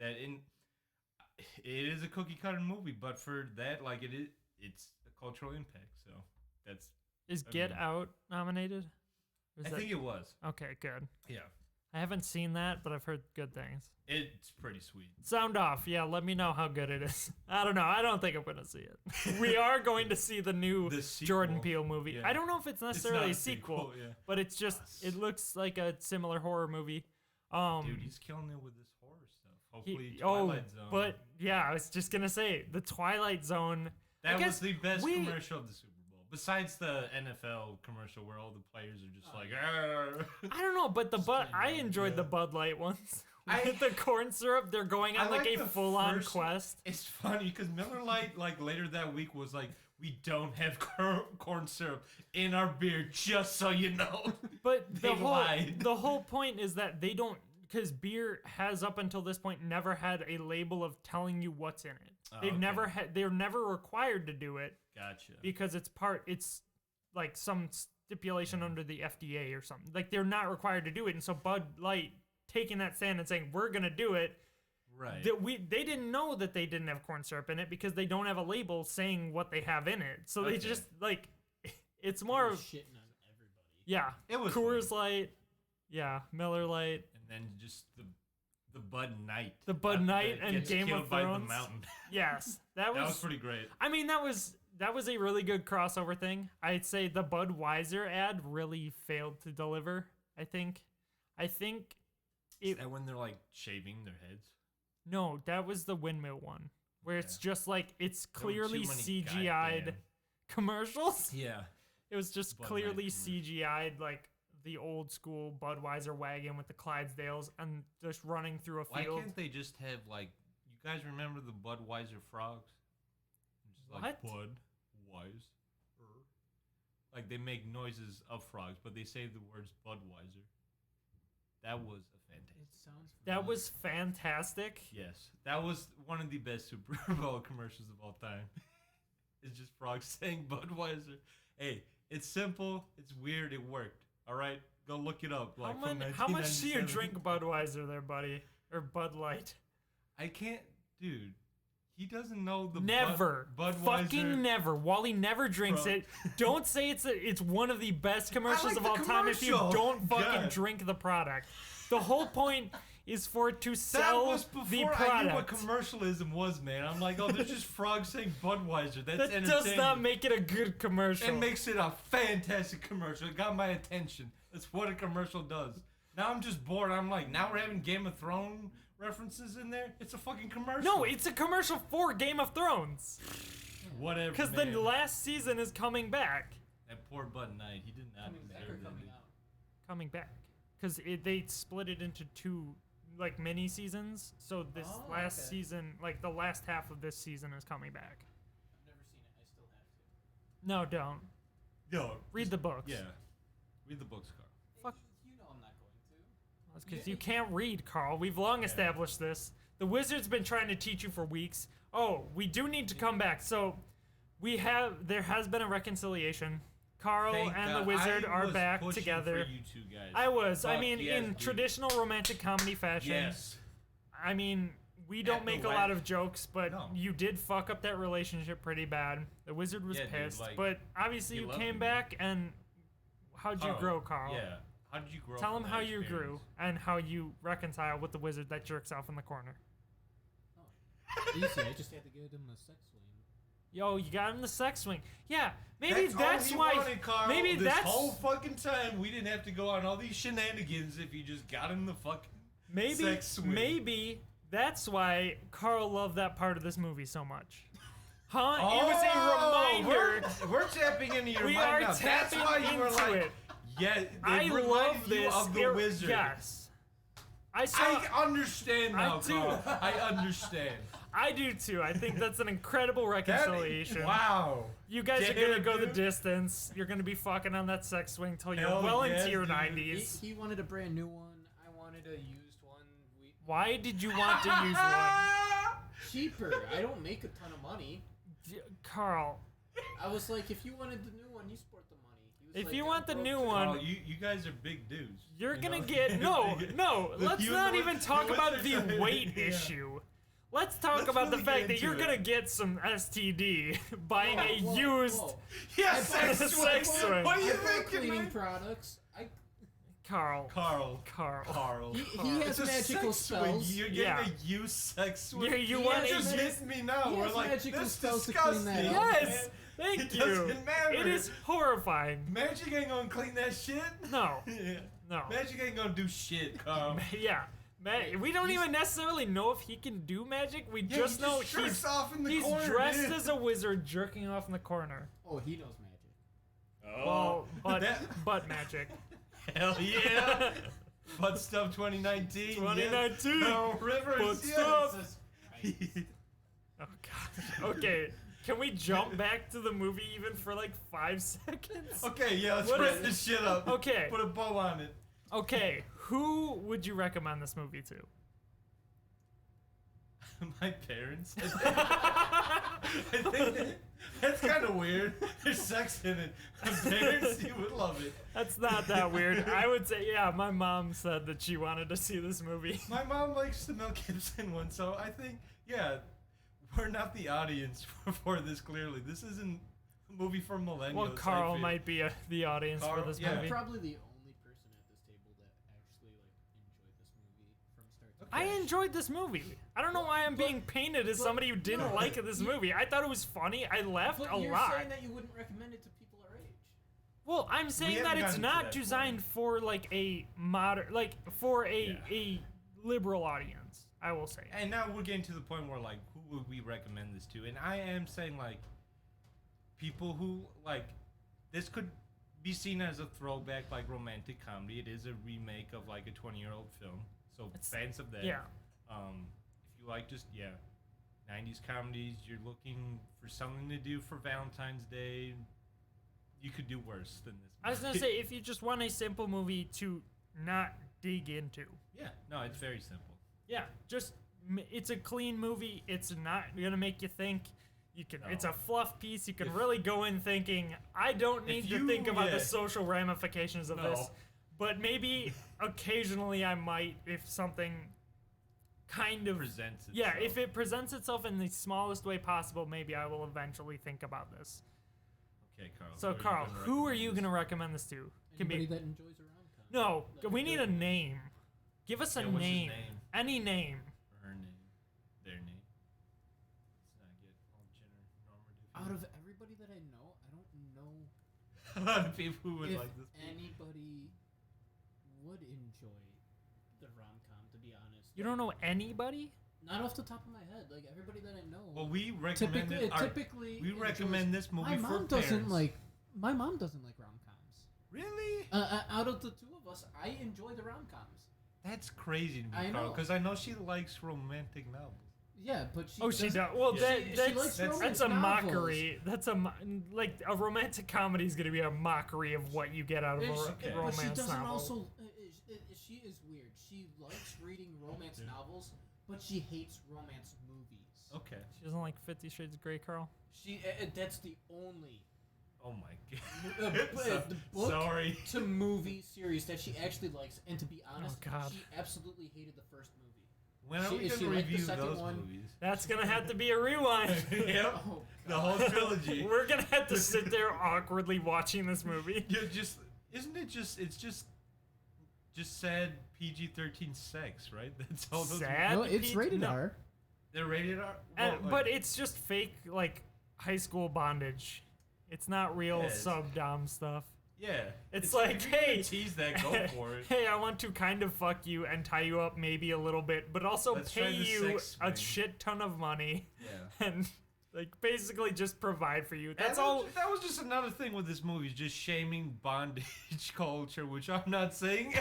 that. It is a cookie cutter movie, but for that, like it's a cultural impact. So is Get Out nominated? I think it was. Okay, good. Yeah. I haven't seen that, but I've heard good things. It's pretty sweet. Sound off. Yeah, let me know how good it is. I don't know. I don't think I'm going to see it. We are going to see the new Jordan Peele movie. Yeah. I don't know if it's necessarily a sequel, but it's just, it looks like a similar horror movie. Dude, he's killing it with this horror stuff. Hopefully Twilight Zone. But yeah, I was just going to say, the Twilight Zone. That was the best commercial of the Super Bowl. Besides the NFL commercial where all the players are just like, argh. I don't know, but I enjoyed the Bud Light ones. The corn syrup, they're going on like a full-on quest. It's funny because Miller Lite, like later that week, was like, we don't have corn syrup in our beer, just so you know. But the whole point is that they don't, because beer has up until this point never had a label of telling you what's in it. They're never required to do it. Gotcha. Because it's like some stipulation under the FDA or something. Like they're not required to do it, and so Bud Light taking that stand and saying we're gonna do it. Right. They didn't know that they didn't have corn syrup in it because they don't have a label saying what they have in it. So they just like it's more of shitting on everybody. Yeah. It was Coors Light. Yeah, Miller Lite. And then just the Bud Knight. The Bud Knight and Game of Thrones. By the mountain. Yes, that was pretty great. I mean, that was a really good crossover thing. I'd say the Budweiser ad really failed to deliver. I think. Is that when they're like shaving their heads? No, that was the windmill one where it's just like it's clearly CGI'd commercials. Yeah. It was just clearly CGI'd like the old school Budweiser wagon with the Clydesdales and just running through a field. Why can't they just have like, you guys remember the Budweiser frogs? like Budweiser. Like they make noises of frogs, but they say the words Budweiser. That was a fantastic. It sounds familiar. That was fantastic. Yes, that was one of the best Super Bowl commercials of all time. It's just frogs saying Budweiser. Hey, it's simple. It's weird. It worked. All right, go look it up. Like how much do you drink Budweiser there, buddy? Or Bud Light? I can't, dude. He doesn't know the never, Budweiser. Fucking never. Wally never drinks it. Don't say it's one of the best commercials of all time if you don't fucking drink the product. The whole point is for it to sell that was the before product. I knew what commercialism was, man. I'm like, oh, there's just frogs saying Budweiser. That's that does not make it a good commercial. It makes it a fantastic commercial. It got my attention. That's what a commercial does. Now I'm just bored. I'm like, now we're having Game of Thrones references in there. It's a fucking commercial. No, it's a commercial for Game of Thrones. Whatever. Because the last season is coming back. That poor Bud Knight. He did not deserve that. Coming back. Because they split it into two, like, mini seasons. So this last season, like, the last half of this season is coming back. I've never seen it. I still have to. No, don't. Yo, read the books. Yeah. Read the books, Carl. Fuck. You know I'm not going to. That's because you can't read, Carl. We've long established this. The Wizard's been trying to teach you for weeks. Oh, we do need to come back. So there has been a reconciliation. Carl and the Wizard are back together. For you two guys. I was. I mean, in traditional romantic comedy fashion. Yes. I mean, we don't make a lot of jokes, but you did fuck up that relationship pretty bad. The Wizard was pissed, but obviously you came back and how'd you grow, Carl? Yeah. How did you grow? Tell him how you grew and how you reconcile with the Wizard that jerks off in the corner. Oh. Easy. I just had to give him a sex swing. Yo, you got him the sex swing. Yeah, maybe that's why. Wanted, Carl. Maybe this that's whole fucking time we didn't have to go on all these shenanigans if you just got him the fucking sex swing. Maybe that's why Carl loved that part of this movie so much. Huh? It was a reminder. We're tapping into your we mind are now. Tapping That's why you were like, it. yeah, I love this. Of the Wizard. Yes. I understand now, Carl. I understand. I do too. I think that's an incredible reconciliation. Wow. You guys are gonna go the distance. You're gonna be fucking on that sex swing till you're into your 90s. He wanted a brand new one. I wanted a used one. Why did you want to use one? Cheaper. I don't make a ton of money. Carl. I was like, if you wanted the new one, you sport the money. If you want the new one, Carl, you guys are big dudes. You're gonna get no. Let's not even talk about the weight issue. Let's talk about the fact that you're gonna get some STD buying a used sex swing. What are you cleaning products? Carl. He has magical spells. You're getting a used sex swing. You want to just hit me now. We're like, magical this spells disgusting. to clean that yes. Thank you. It doesn't matter. It is horrifying. Magic ain't gonna clean that shit. No. Yeah. No. Magic ain't gonna do shit, Carl. Yeah. We don't even necessarily know if he can do magic. We just know he's dressed as a wizard jerking off in the corner. Oh, he knows magic. Oh. Well, butt magic. Hell yeah. Butt stuff 2019. 2019. Yes. No, Rivers. Butt stuff. Oh, God. Okay. Can we jump back to the movie even for like 5 seconds? Okay, yeah, let's wrap this shit up. Okay. Put a bow on it. Okay, who would you recommend this movie to? My parents. I think that's kind of weird. There's sex in it. My parents, you would love it. That's not that weird. I would say, yeah, my mom said that she wanted to see this movie. My mom likes the Mel Gibson one, so I think, yeah, we're not the audience for this, clearly. This isn't a movie for millennials. Well, Carl might be the audience for this movie. I'm probably the only person at this table that actually enjoyed this movie from start to finish. I enjoyed this movie. I don't know why I'm being painted as somebody who didn't like this movie. I thought it was funny. I laughed a lot. You're saying that you wouldn't recommend it to people our age. Well, I'm saying that it's not designed for like a modern, like for a liberal audience. I will say. And now we're getting to the point where like, who would we recommend this to? And I am saying like, people who like, this could be seen as a throwback like romantic comedy. It is a remake of like a 20-year-old film, so fans of that. Yeah. If you like, just 90s comedies, you're looking for something to do for Valentine's Day, you could do worse than this movie. I was going to say, if you just want a simple movie to not dig into. Yeah, no, it's very simple. Yeah, just, it's a clean movie. It's not going to make you think. It's a fluff piece. You can really go in thinking, I don't need to think about the social ramifications of this. But maybe occasionally I might if something kind of presents itself. Yeah, if it presents itself in the smallest way possible, maybe I will eventually think about this. Okay, Carl. So, Carl, who are you going to recommend this to? Anybody that enjoys a rom-com. No, we need a name. Give us a name. What's his name? Any name. Or her name. Their name. Let's not get all gender normative. Out of everybody that I know, I don't know a lot of people who would if like this movie. anybody would enjoy the rom-com, to be honest. You don't know anybody? Not off the top of my head. Like, everybody that I know. Well, we recommend typically we recommend this movie my for mom parents. My mom doesn't like rom-coms. Really? Out of the two of us, I enjoy the rom-coms. That's crazy to me, I Carl, know. because I know she likes romantic novels. Yeah, but she. Oh, she doesn't- does. Well, she likes that's romance a novels. mockery. That's like a romantic comedy is going to be a mockery of what you get out of a But romance she doesn't novel. also. She is weird. She likes reading romance novels, but she hates romance movies. Okay. She doesn't like 50 Shades of Grey, Carl. That's the only. Oh my god. The book Sorry. to movie series that she actually likes, and to be honest, God. she absolutely hated the first movie. When are we she going to liked the review second those one. movies? That's going to have to be a rewind. Yep. Oh, The whole trilogy. We're going to have to sit there awkwardly watching this movie. It's just sad PG-13 sex, right? That's all those Sad? No, it's rated No. R. They're rated R? Well, But it's just fake, like, high school bondage. It's not real Yes. sub-dom stuff. yeah. It's like, if you're gonna hey, tease that, go for it. hey, I want to kind of fuck you and tie you up maybe a little bit, but also Let's try pay the you sex a swing. shit ton of money Yeah. and like basically just provide for you. That's And all. That was just another thing with this movie, is just shaming bondage culture, which I'm not saying.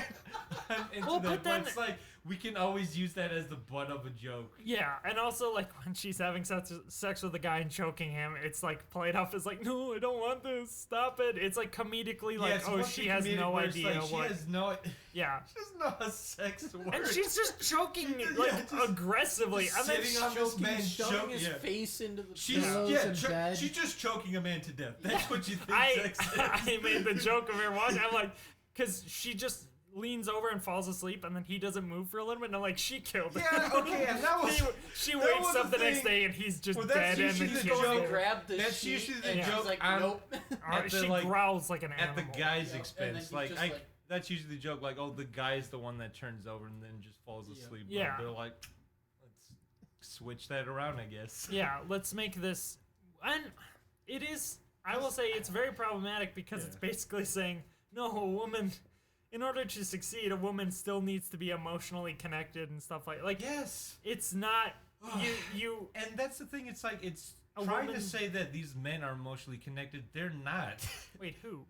I'm into Well, that, but then- it's like we can always use that as the butt of a joke. Yeah, and also like when she's having sex with a guy and choking him, it's like played off as like, no, I don't want this. Stop it. It's like comedically like, it's oh, supposed to she be has comedic no where it's idea like, what. She has no. Yeah. She doesn't know how sex works. And she's just choking like just aggressively. And then sitting on this man, shoving his face into the pillows and bed. she's just choking a man to death. That's what you think I sex is. I made the joke of her watching. I'm like, because she just leans over and falls asleep, and then he doesn't move for a little bit, and I'm like, she killed him. Yeah, okay, and that was. She that wakes was up the next thing. day, and he's just Well, dead, that's and usually the the kid's joke. there. Grab the That's sheet usually the and joke she's like, on- nope. at the, She like, growls like an At the animal. guy's Yeah, and expense, then he just, like- that's usually the joke. Like, oh, the guy's the one that turns over and then just falls asleep. But Yeah. they're like, let's switch that around, I guess. Yeah, let's make this. And it is, I will say, it's very problematic because it's basically saying, no, a woman, in order to succeed, a woman still needs to be emotionally connected and stuff like Yes. it's not, you. And that's the thing. It's like it's A trying woman- to say that these men are emotionally connected. They're not. Wait, who?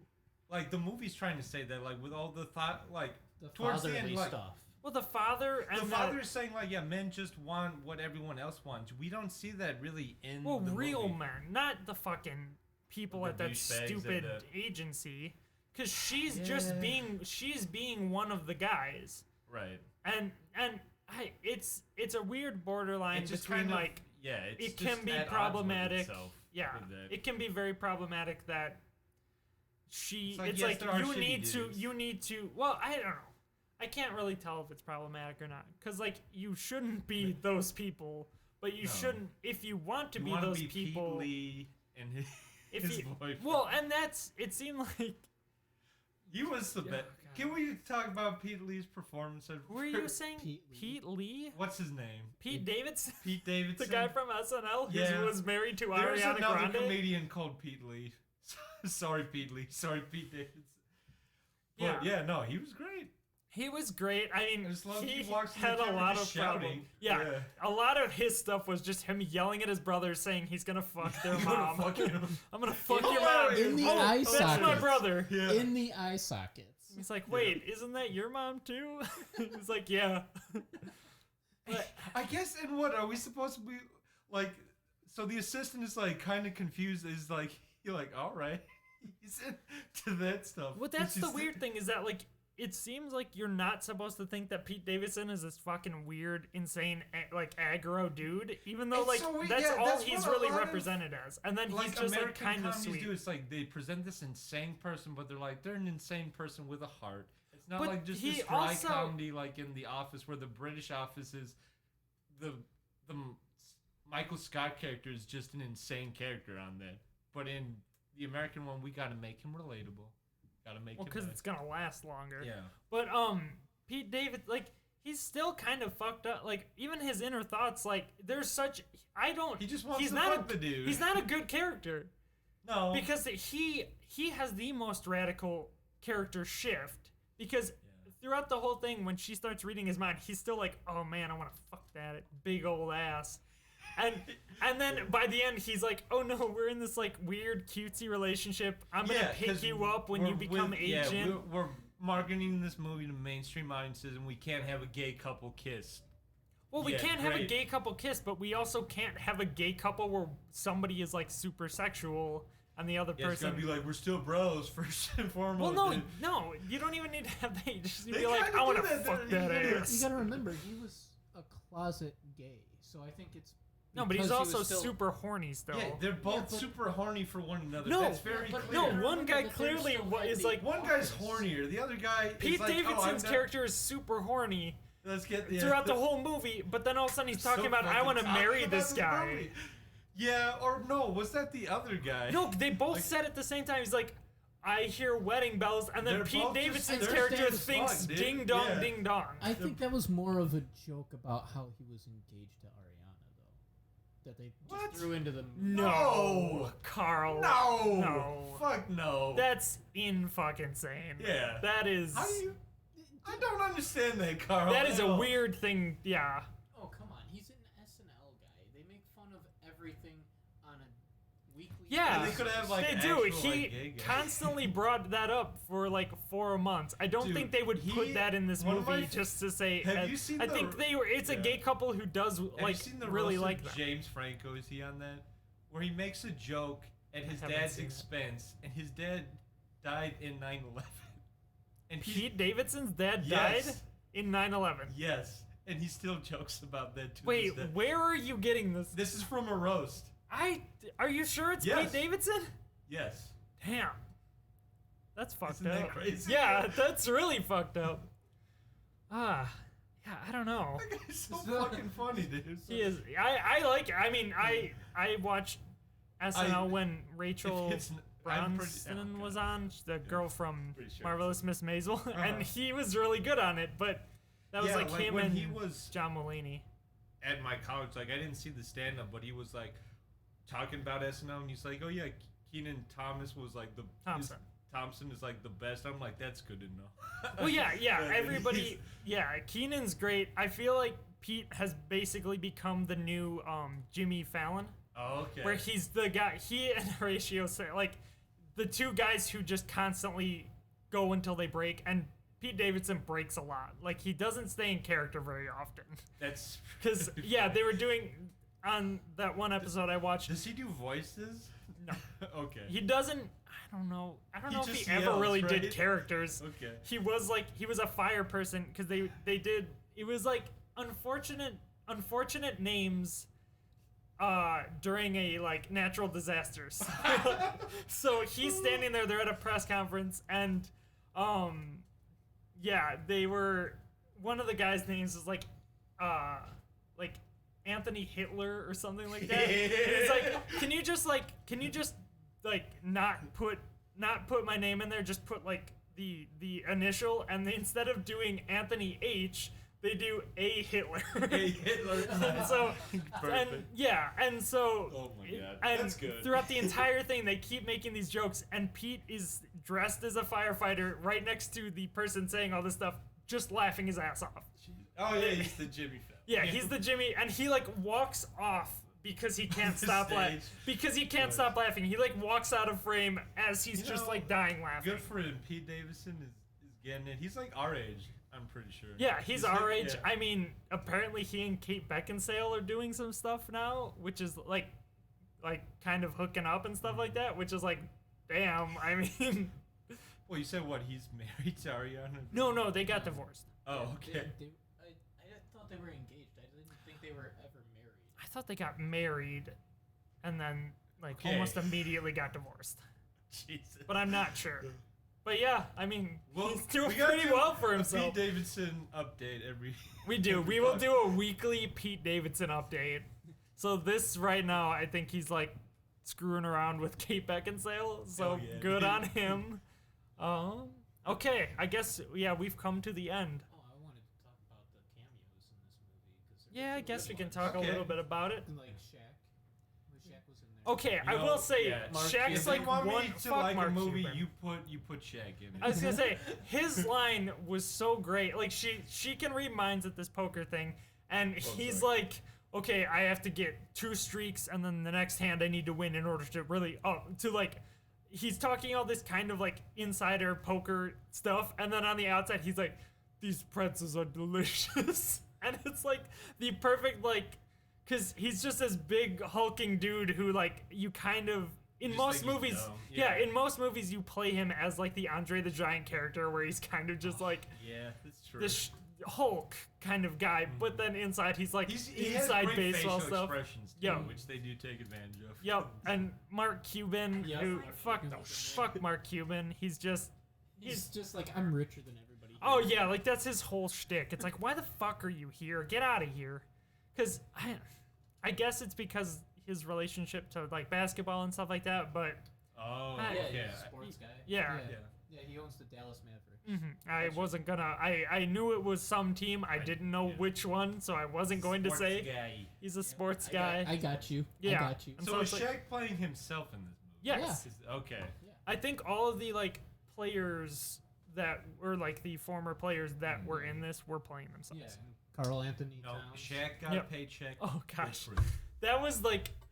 Like the movie's trying to say that, like with all the thought, like The towards the fatherly end, like stuff. Well, the father and the father is saying, like, yeah, men just want what everyone else wants. We don't see that really in well, the real movie. men, not the fucking people The at that douchebags stupid at agency. Because she's just being one of the guys, Right. and it's a weird borderline It just between kind of, like yeah, it's it just can be at odds with problematic. itself Yeah, with that. it can be very problematic that she. It's like, It's yes, like there are you shitty need to. dudes. You need to. Well, I don't know. I can't really tell if it's problematic or not, because like you shouldn't be those people, but you No. shouldn't if you want to You be wanna those be people. Pete Lee and his, If his you, boyfriend. well, and that's it seemed like. He was the best. God. Can we talk about Pete Lee's performance? Who are you saying? Pete Pete Lee? What's his name? Pete Davidson? Pete Davidson. The guy from SNL who Yeah. was married to There's Ariana another Grande? comedian called Pete Lee. Sorry, Pete Lee. Sorry, Pete Davidson. But yeah, no, he was great. He was great. I mean, I just love he he walks in the had a camera lot just of problems. shouting. Yeah, Yeah. a lot of his stuff was just him yelling at his brother, saying he's gonna fuck their I'm gonna mom. fuck him. I'm gonna fuck In- your mom. in the oh, eye that's my sockets. brother. Yeah. In the eye sockets. He's like, wait, isn't that your mom too? He's like, yeah. But I guess, and what are we supposed to be like, so the assistant is like kind of confused. Is like, you're like, all right, he's into that stuff. Well, that's the weird thing is that like it seems like you're not supposed to think that Pete Davidson is this fucking weird, insane, like aggro dude, even though like so that's all he's really represented as. And then he's just American like kind of sweet. It's like they present this insane person, but they're an insane person with a heart. It's not like just this dry comedy like in The Office, where the British Office is the Michael Scott character is just an insane character on that. But in the American one, we gotta make him relatable. Gotta make him because it's gonna last longer. Yeah. But Pete Davidson, like he's still kind of fucked up. Like even his inner thoughts, like there's such He just wants to fuck the dude. He's not a good character. No. Because he has the most radical character shift. Because throughout the whole thing, when she starts reading his mind, he's still like, oh man, I want to fuck that big old ass. And then by the end, he's like, oh no, we're in this like weird cutesy relationship. I'm going to pick you up when you become agent. Yeah, we're marketing this movie to mainstream audiences, and we can't have a gay couple kiss. Well, we can't have a gay couple kiss, but we also can't have a gay couple where somebody is like super sexual and the other person. It's gonna be like, we're still bros first and foremost. Well, no, you don't even need to have that. You just need to be like, I want to fuck that ass. You gotta remember, he was a closet gay, so I think it's. No, but he's also super horny still. Yeah, they're both super horny for one another. No, that's very clear. No, one guy clearly is like... One guy's hornier. The other guy Pete is like, Davidson's character is super horny throughout the whole movie, but then all of a sudden he's talking about, I want to marry this guy. Yeah, or no, was that the other guy? No, they both said at the same time. He's like, I hear wedding bells, and then Pete Davidson's character thinks ding dong, ding dong. I think that was more of a joke about how he was engaged to that they just threw into the No, Carl. No. Fuck no. That's fucking insane. Yeah. That is. How do you? I don't understand that, Carl. That is a weird thing. Yeah. Oh come on, he's an SNL guy. They make fun of everything on a weekly. Yeah, they could have like. They do. He constantly brought that up for like 4 months. I don't think they would put that in this movie just to say. Have you seen? I think they were. It's a gay couple who does like really like that. James Franco, is he on that? Where he makes a joke at his dad's expense, and his dad died in 9/11. And Pete Davidson's dad died in 9/11. Yes, and he still jokes about that too. Wait, where are you getting this? This is from a roast. Are you sure it's Pete Davidson? Yes. Damn. That's fucked Isn't up. that crazy? Yeah, that's really fucked up. Yeah, I don't know. That guy's so fucking funny, dude. He is. I like it. I mean, I watched SNL when Rachel Bronston was on, the girl from Marvelous Miss Maisel, and he was really good on it, but that was like him and he was John Mulaney. At my college, like I didn't see the stand-up, but he was like talking about SNL, and he's like, oh yeah, Kenan Thomas was like Thompson is like the best. I'm like, that's good to know. Well, yeah, everybody, Kenan's great. I feel like Pete has basically become the new Jimmy Fallon. Oh, okay. Where he's the guy, he and Horatio say, like, the two guys who just constantly go until they break, and Pete Davidson breaks a lot. Like, he doesn't stay in character very often. That's... Because, they were doing, on that one episode I watched... Does he do voices? No. Okay. He doesn't... I don't know if he ever really did characters. Okay. He was a fire person, because they did... It was, like, unfortunate names... during a like natural disasters. So he's standing there, they're at a press conference, and they were, one of the guys' names is like Anthony Hitler or something like that. It's like, can you just not put my name in there, just put like the initial, and instead of doing Anthony H, they do A Hitler. A Hitler. And so, oh my god, that's good. Throughout the entire thing, they keep making these jokes, and Pete is dressed as a firefighter right next to the person saying all this stuff, just laughing his ass off. Oh yeah, he's the Jimmy fan. Yeah, he's the Jimmy, and he like walks off because he can't stop laughing. Because he can't stop laughing. He like walks out of frame as he's just like dying laughing. Good for him. Pete Davidson is getting it. He's like our age. I'm pretty sure. Yeah, he's our age. Yeah. I mean, apparently he and Kate Beckinsale are doing some stuff now, which is like kind of hooking up and stuff like that, which is like, damn. I mean. Well, you said what? He's married to Ariana? No, they got divorced. Oh, okay. I thought they were engaged. I didn't think they were ever married. I thought they got married, and then almost immediately got divorced. Jesus. But I'm not sure. But yeah, I mean, he's doing pretty well for himself. Pete Davidson update every. We do. We will do a weekly Pete Davidson update. So this right now, I think he's like screwing around with Kate Beckinsale. So good on him. Okay, I guess we've come to the end. Oh, I wanted to talk about the cameos in this movie. Yeah, I guess we can talk a little bit about it. Like Shaq. Shaq was in there. Okay, I will say Shaq's like one. Fuck Mark movie, Cuban. you put Shaq in it. I was gonna say his line was so great. Like she can read minds at this poker thing, and he's like, okay, I have to get 2 streaks, and then the next hand I need to win in order to really he's talking all this kind of like insider poker stuff, and then on the outside he's like, these pretzels are delicious. And it's like the perfect because he's just this big hulking dude who you kind of in most movies in most movies you play him as like the Andre the Giant character where he's kind of just that's true. This Hulk kind of guy, but then inside he's like inside baseball stuff. Which they do take advantage of. Yep, and Mark Cuban, who fuck Mark Cuban. He's just like, I'm richer than everybody. Oh yeah, like that's his whole shtick. It's like, why the fuck are you here? Get out of here. Because I guess it's because his relationship to like basketball and stuff like that. But he's a sports guy. Yeah, he owns the Dallas Mavericks. Mm-hmm. I wasn't gonna. I knew it was some team. I didn't know which one, so I wasn't going to say. He's a sports guy. I got you. Yeah. I got you. So is Shaq playing himself in this movie? Yes. Yeah. Okay. Yeah. I think all of the players that were the former players that were in this were playing themselves. Yeah. Carl Anthony Towns. Shaq got a paycheck. Oh gosh. That was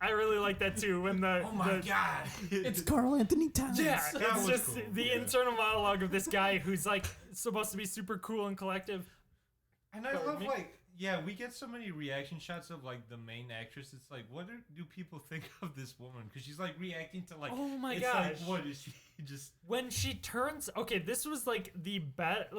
I really like that too when the oh my god, it's Carl Anthony Towns. Yeah, it's just cool. The internal monologue of this guy who's supposed to be super cool and collective. And I love we get so many reaction shots of the main actress. It's what do people think of this woman? Because she's reacting to oh my gosh, what is she just when she turns? Okay, this was the bet.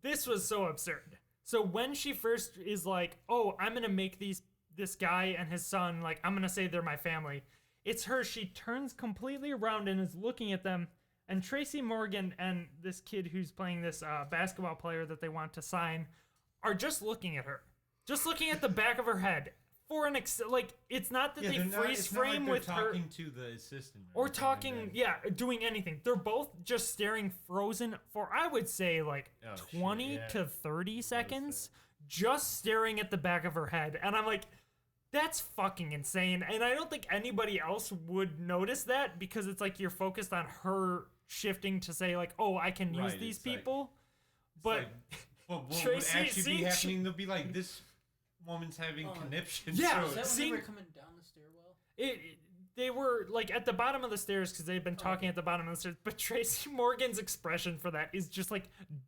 This was so absurd. So when she first is oh, I'm gonna make this guy and his son, I'm gonna say they're my family. It's her. She turns completely around and is looking at them. And Tracy Morgan and this kid who's playing this basketball player that they want to sign are just looking at her. Just looking at the back of her head. For an it's not that they freeze frame with her. Talking to the assistant. Or talking, doing anything. They're both just staring frozen for, I would say, 20 to 30 seconds. Just staring at the back of her head. And I'm like, that's fucking insane. And I don't think anybody else would notice that because it's you're focused on her shifting to say oh, I can use these people. But what would actually be happening? They'll be this woman's having conniptions. Yeah. Is that when they were coming down the stairwell? They were at the bottom of the stairs because they've been talking at the bottom of the stairs. But Tracy Morgan's expression for that is just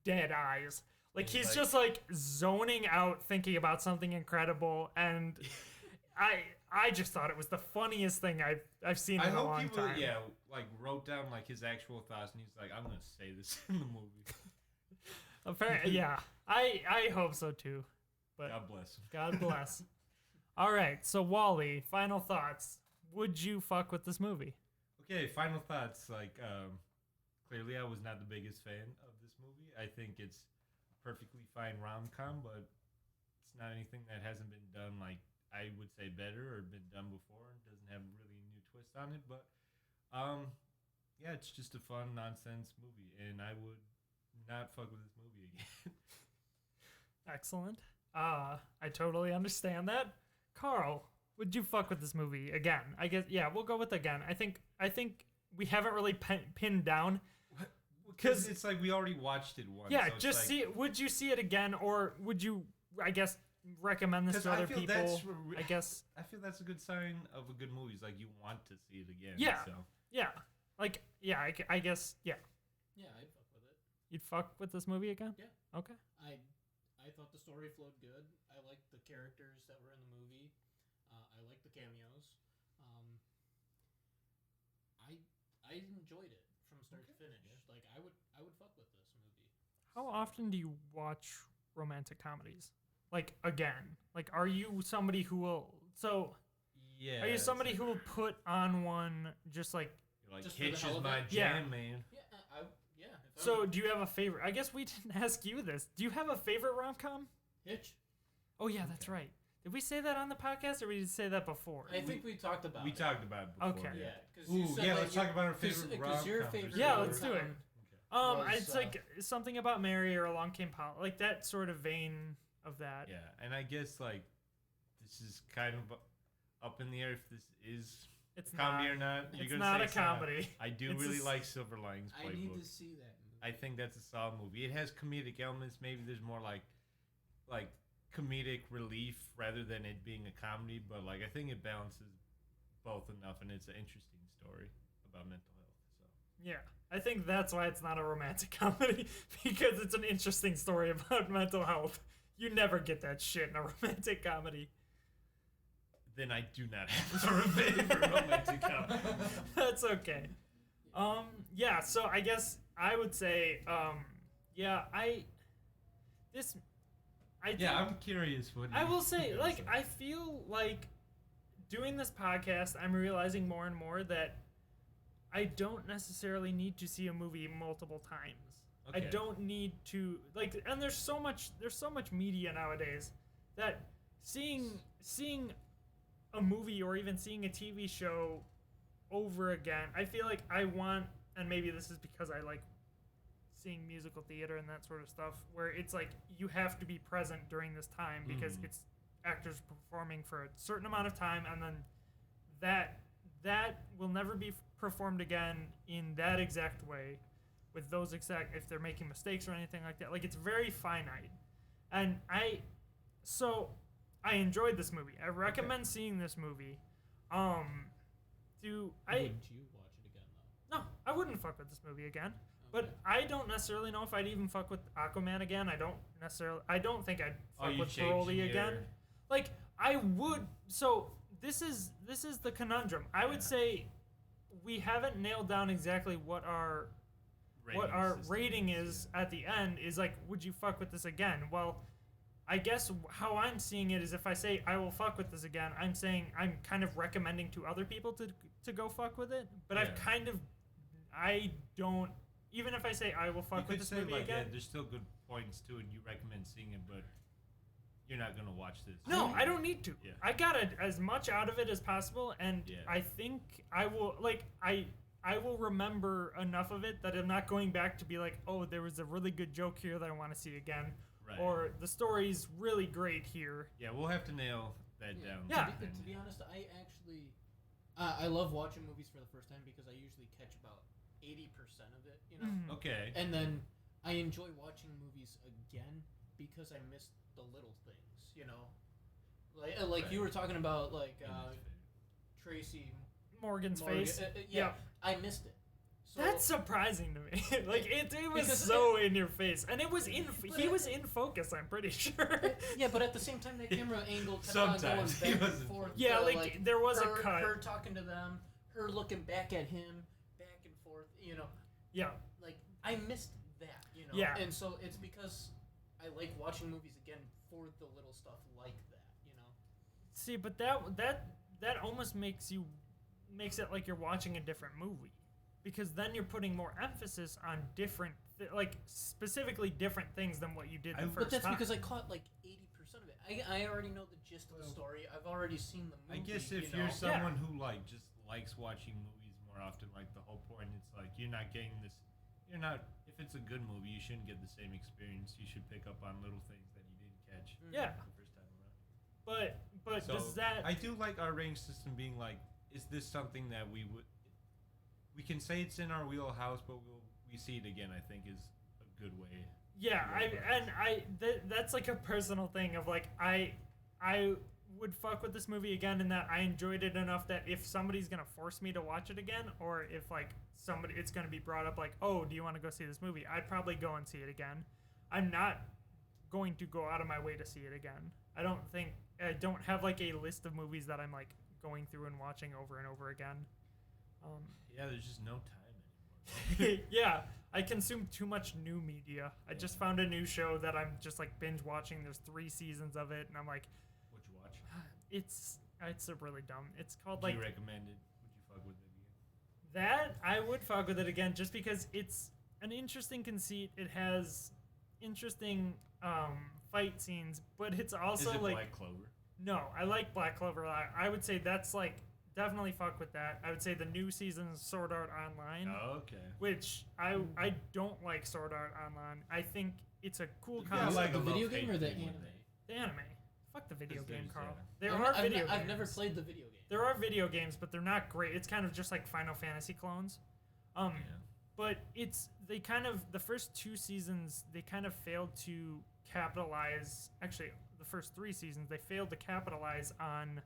dead eyes. He's just zoning out, thinking about something incredible, and I just thought it was the funniest thing I've seen in a long time. I hope people wrote down his actual thoughts, and he's I'm gonna say this in the movie. Apparently, yeah, I hope so too. But God bless. God bless. All right, so Wally, final thoughts. Would you fuck with this movie? Okay, final thoughts. Clearly I was not the biggest fan of this movie. I think it's a perfectly fine rom-com, but it's not anything that hasn't been done I would say better or been done before. It doesn't have really a new twist on it, but it's just a fun nonsense movie, and I would not fuck with this movie again. Excellent. I totally understand that. Carl, would you fuck with this movie again? I guess we'll go with again. I think we haven't really pinned down because it's we already watched it once. Yeah, so just see it. Would you see it again, or would you? I guess recommend this to other people. I guess I feel that's a good sign of a good movie. It's you want to see it again. Yeah. So. Yeah. I guess. Yeah. Yeah, I'd fuck with it. You'd fuck with this movie again? Yeah. Okay. I I thought the story flowed good. I liked the characters that were in the movie. I liked the cameos. I enjoyed it from start to finish. Yeah. Like I would fuck with this movie. How often do you watch romantic comedies? Like again? Like are you somebody who will Yeah. Are you somebody who will put on one just like just Hitch is my jam, man. Yeah. So do you have a favorite? I guess we didn't ask you this. Do you have a favorite rom-com? Hitch. Oh yeah, that's right. Did we say that on the podcast, or did we say that before? I think we talked about it. We talked about it before. Okay. Yeah. Let's talk about our favorite rom-com. Your favorite. Yeah, let's do it. Okay. It's like something about Mary or Along Came Polly, like that sort of vein of that. Yeah, and I guess like this is kind of up in the air if this is it's comedy not, or not. It's not a comedy. I do really like Silver Linings Playbook. I need to see that movie. I think that's a solid movie. It has comedic elements. Maybe there's more like comedic relief rather than it being a comedy, but like I think it balances both enough, and it's an interesting story about mental health. So yeah, I think that's why it's not a romantic comedy, because it's an interesting story about mental health. You never get that shit in a romantic comedy. Then I do not have a favorite romantic comedy. That's okay. Yeah, so I guess I would say, I'm curious. I will say, like, I feel like doing this podcast, I'm realizing more and more that I don't necessarily need to see a movie multiple times. Okay. I don't need to, like, and there's so much media nowadays that seeing a movie or even seeing a TV show over again, I feel like I want, and maybe this is because I like seeing musical theater and that sort of stuff, where it's like you have to be present during this time because it's actors performing for a certain amount of time, and then that will never be performed again in that exact way with those exact, if they're making mistakes or anything like that. Like, it's very finite. And I enjoyed this movie. I recommend seeing this movie. Wouldn't you watch it again though? No, I wouldn't fuck with this movie again. Okay. But I don't necessarily know if I'd even fuck with Aquaman again. I don't think I'd fuck with Broly again. Like, I would. So this is the conundrum. I would say we haven't nailed down exactly what our rating is at the end. Is like, would you fuck with this again? Well, I guess how I'm seeing it is, if I say I will fuck with this again, I'm saying I'm kind of recommending to other people to go fuck with it. But I don't. Even if I say I will fuck with this movie again, yeah, there's still good points to it. You recommend seeing it, but you're not gonna watch this. No, I don't need to. Yeah. I got as much out of it as possible, and I think I will. Like, I will remember enough of it that I'm not going back to be like, oh, there was a really good joke here that I want to see again, or the story's really great here. Yeah, we'll have to nail that down. Yeah. To be honest, I actually I love watching movies for the first time because I usually catch about 80% of it, you know. Mm-hmm. Okay. And then I enjoy watching movies again because I miss the little things, you know. Like you were talking about, like Tracy Morgan's face. Yeah, I missed it. So, that's surprising to me. Like, it was so in your face, and it was he was in focus. I'm pretty sure. Yeah, but at the same time, that camera angle kept sometimes on going back and forth. Yeah, like there was a cut. Her talking to them, her looking back at him, back and forth. You know. Yeah. Like, I missed that. You know. Yeah. And so it's because I like watching movies again for the little stuff like that. You know. See, but that almost makes it like you're watching a different movie. Because then you're putting more emphasis on different, specifically different things than what you did the first time. But that's because I caught like 80% of it. I already know the gist of the story. I've already seen the movie. I guess if you're someone who like just likes watching movies more often, like the whole point, it's like you're not getting this. You're not. If it's a good movie, you shouldn't get the same experience. You should pick up on little things that you didn't catch. Yeah. The first time around. But so does that? I do like our range system being like, is this something that we we can say it's in our wheelhouse, but we see it again, I think, is a good way. Yeah, that's like a personal thing of like, I would fuck with this movie again in that I enjoyed it enough that if somebody's gonna force me to watch it again, or if like it's gonna be brought up like, oh, do you want to go see this movie? I'd probably go and see it again. I'm not going to go out of my way to see it again. I don't have like a list of movies that I'm like going through and watching over and over again. Yeah, there's just no time anymore. Yeah, I consume too much new media. I just found a new show that I'm just like binge watching. There's 3 seasons of it, and I'm like, what'd you watch? It's a really dumb. It's called Would you recommend it? Would you fuck with it again? That I would fuck with it again, just because it's an interesting conceit. It has interesting fight scenes, but it's also Is it like Black Clover? No, I like Black Clover a lot. I would say that's like definitely fuck with that. I would say the new season's Sword Art Online. Oh, okay. Which I don't like Sword Art Online. I think it's a cool Yeah, concept. like the video game or the anime? The anime. Fuck the video game, Carl. Yeah. There are video games. I've never played the video game. There are video games, but they're not great. It's kind of just like Final Fantasy clones. But the first 2 seasons, they kind of failed to capitalize. Actually, the first 3 seasons, they failed to capitalize on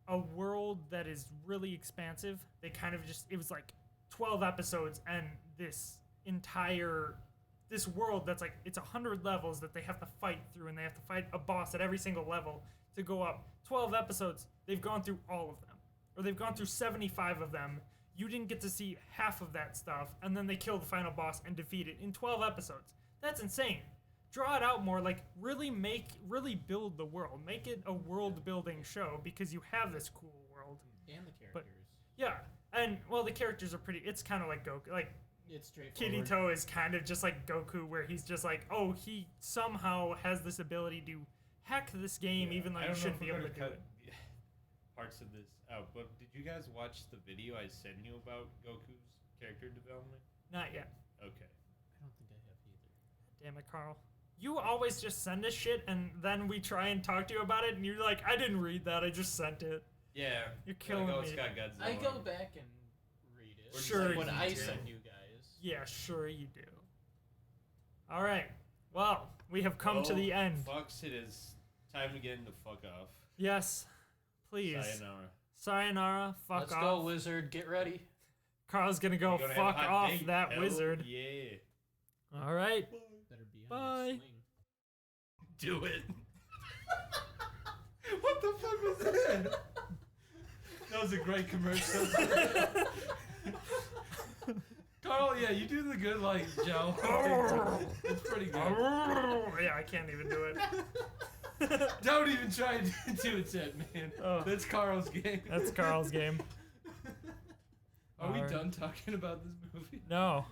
a world that is really expansive. They kind of it was like 12 episodes and this world that's like, it's 100 levels that they have to fight through, and they have to fight a boss at every single level to go up. 12 episodes, they've gone through all of them. Or they've gone through 75 of them. You didn't get to see half of that stuff, and then they kill the final boss and defeat it in 12 episodes. That's insane. Draw it out more, like really build the world. Make it a world-building show, because you have this cool world. And the characters. But, yeah, and, well, the characters are pretty, it's kind of like Goku, like, it's straightforward. Kirito is kind of just like Goku, where he's just like, oh, he somehow has this ability to hack this game, even though you shouldn't be able to do it. Parts of this out, but did you guys watch the video I sent you about Goku's character development? Not yet. Okay. I don't think I have either. Damn it, Carl. You always just send us shit, and then we try and talk to you about it, and you're like, I didn't read that, I just sent it. Yeah. You're killing me. It's got Godzilla. I go back and read it. Sure, when you I do. send you guys. Yeah, sure you do. All right. Well, we have come to the end. Fuks, it is time again to fuck off. Yes. Please. Sayonara. Fuck Let's off. go, wizard. Get ready. Carl's gonna go fuck off that wizard. Yeah. All right. Better be Bye. on your swing. Do it. What the fuck was that? That was a great commercial. Carl, yeah, you do the good like Joe. It's pretty good. Yeah, I can't even do it. Don't even try and do it yet, man. Oh. That's Carl's game. That's Carl's game. Are we done talking about this movie? No.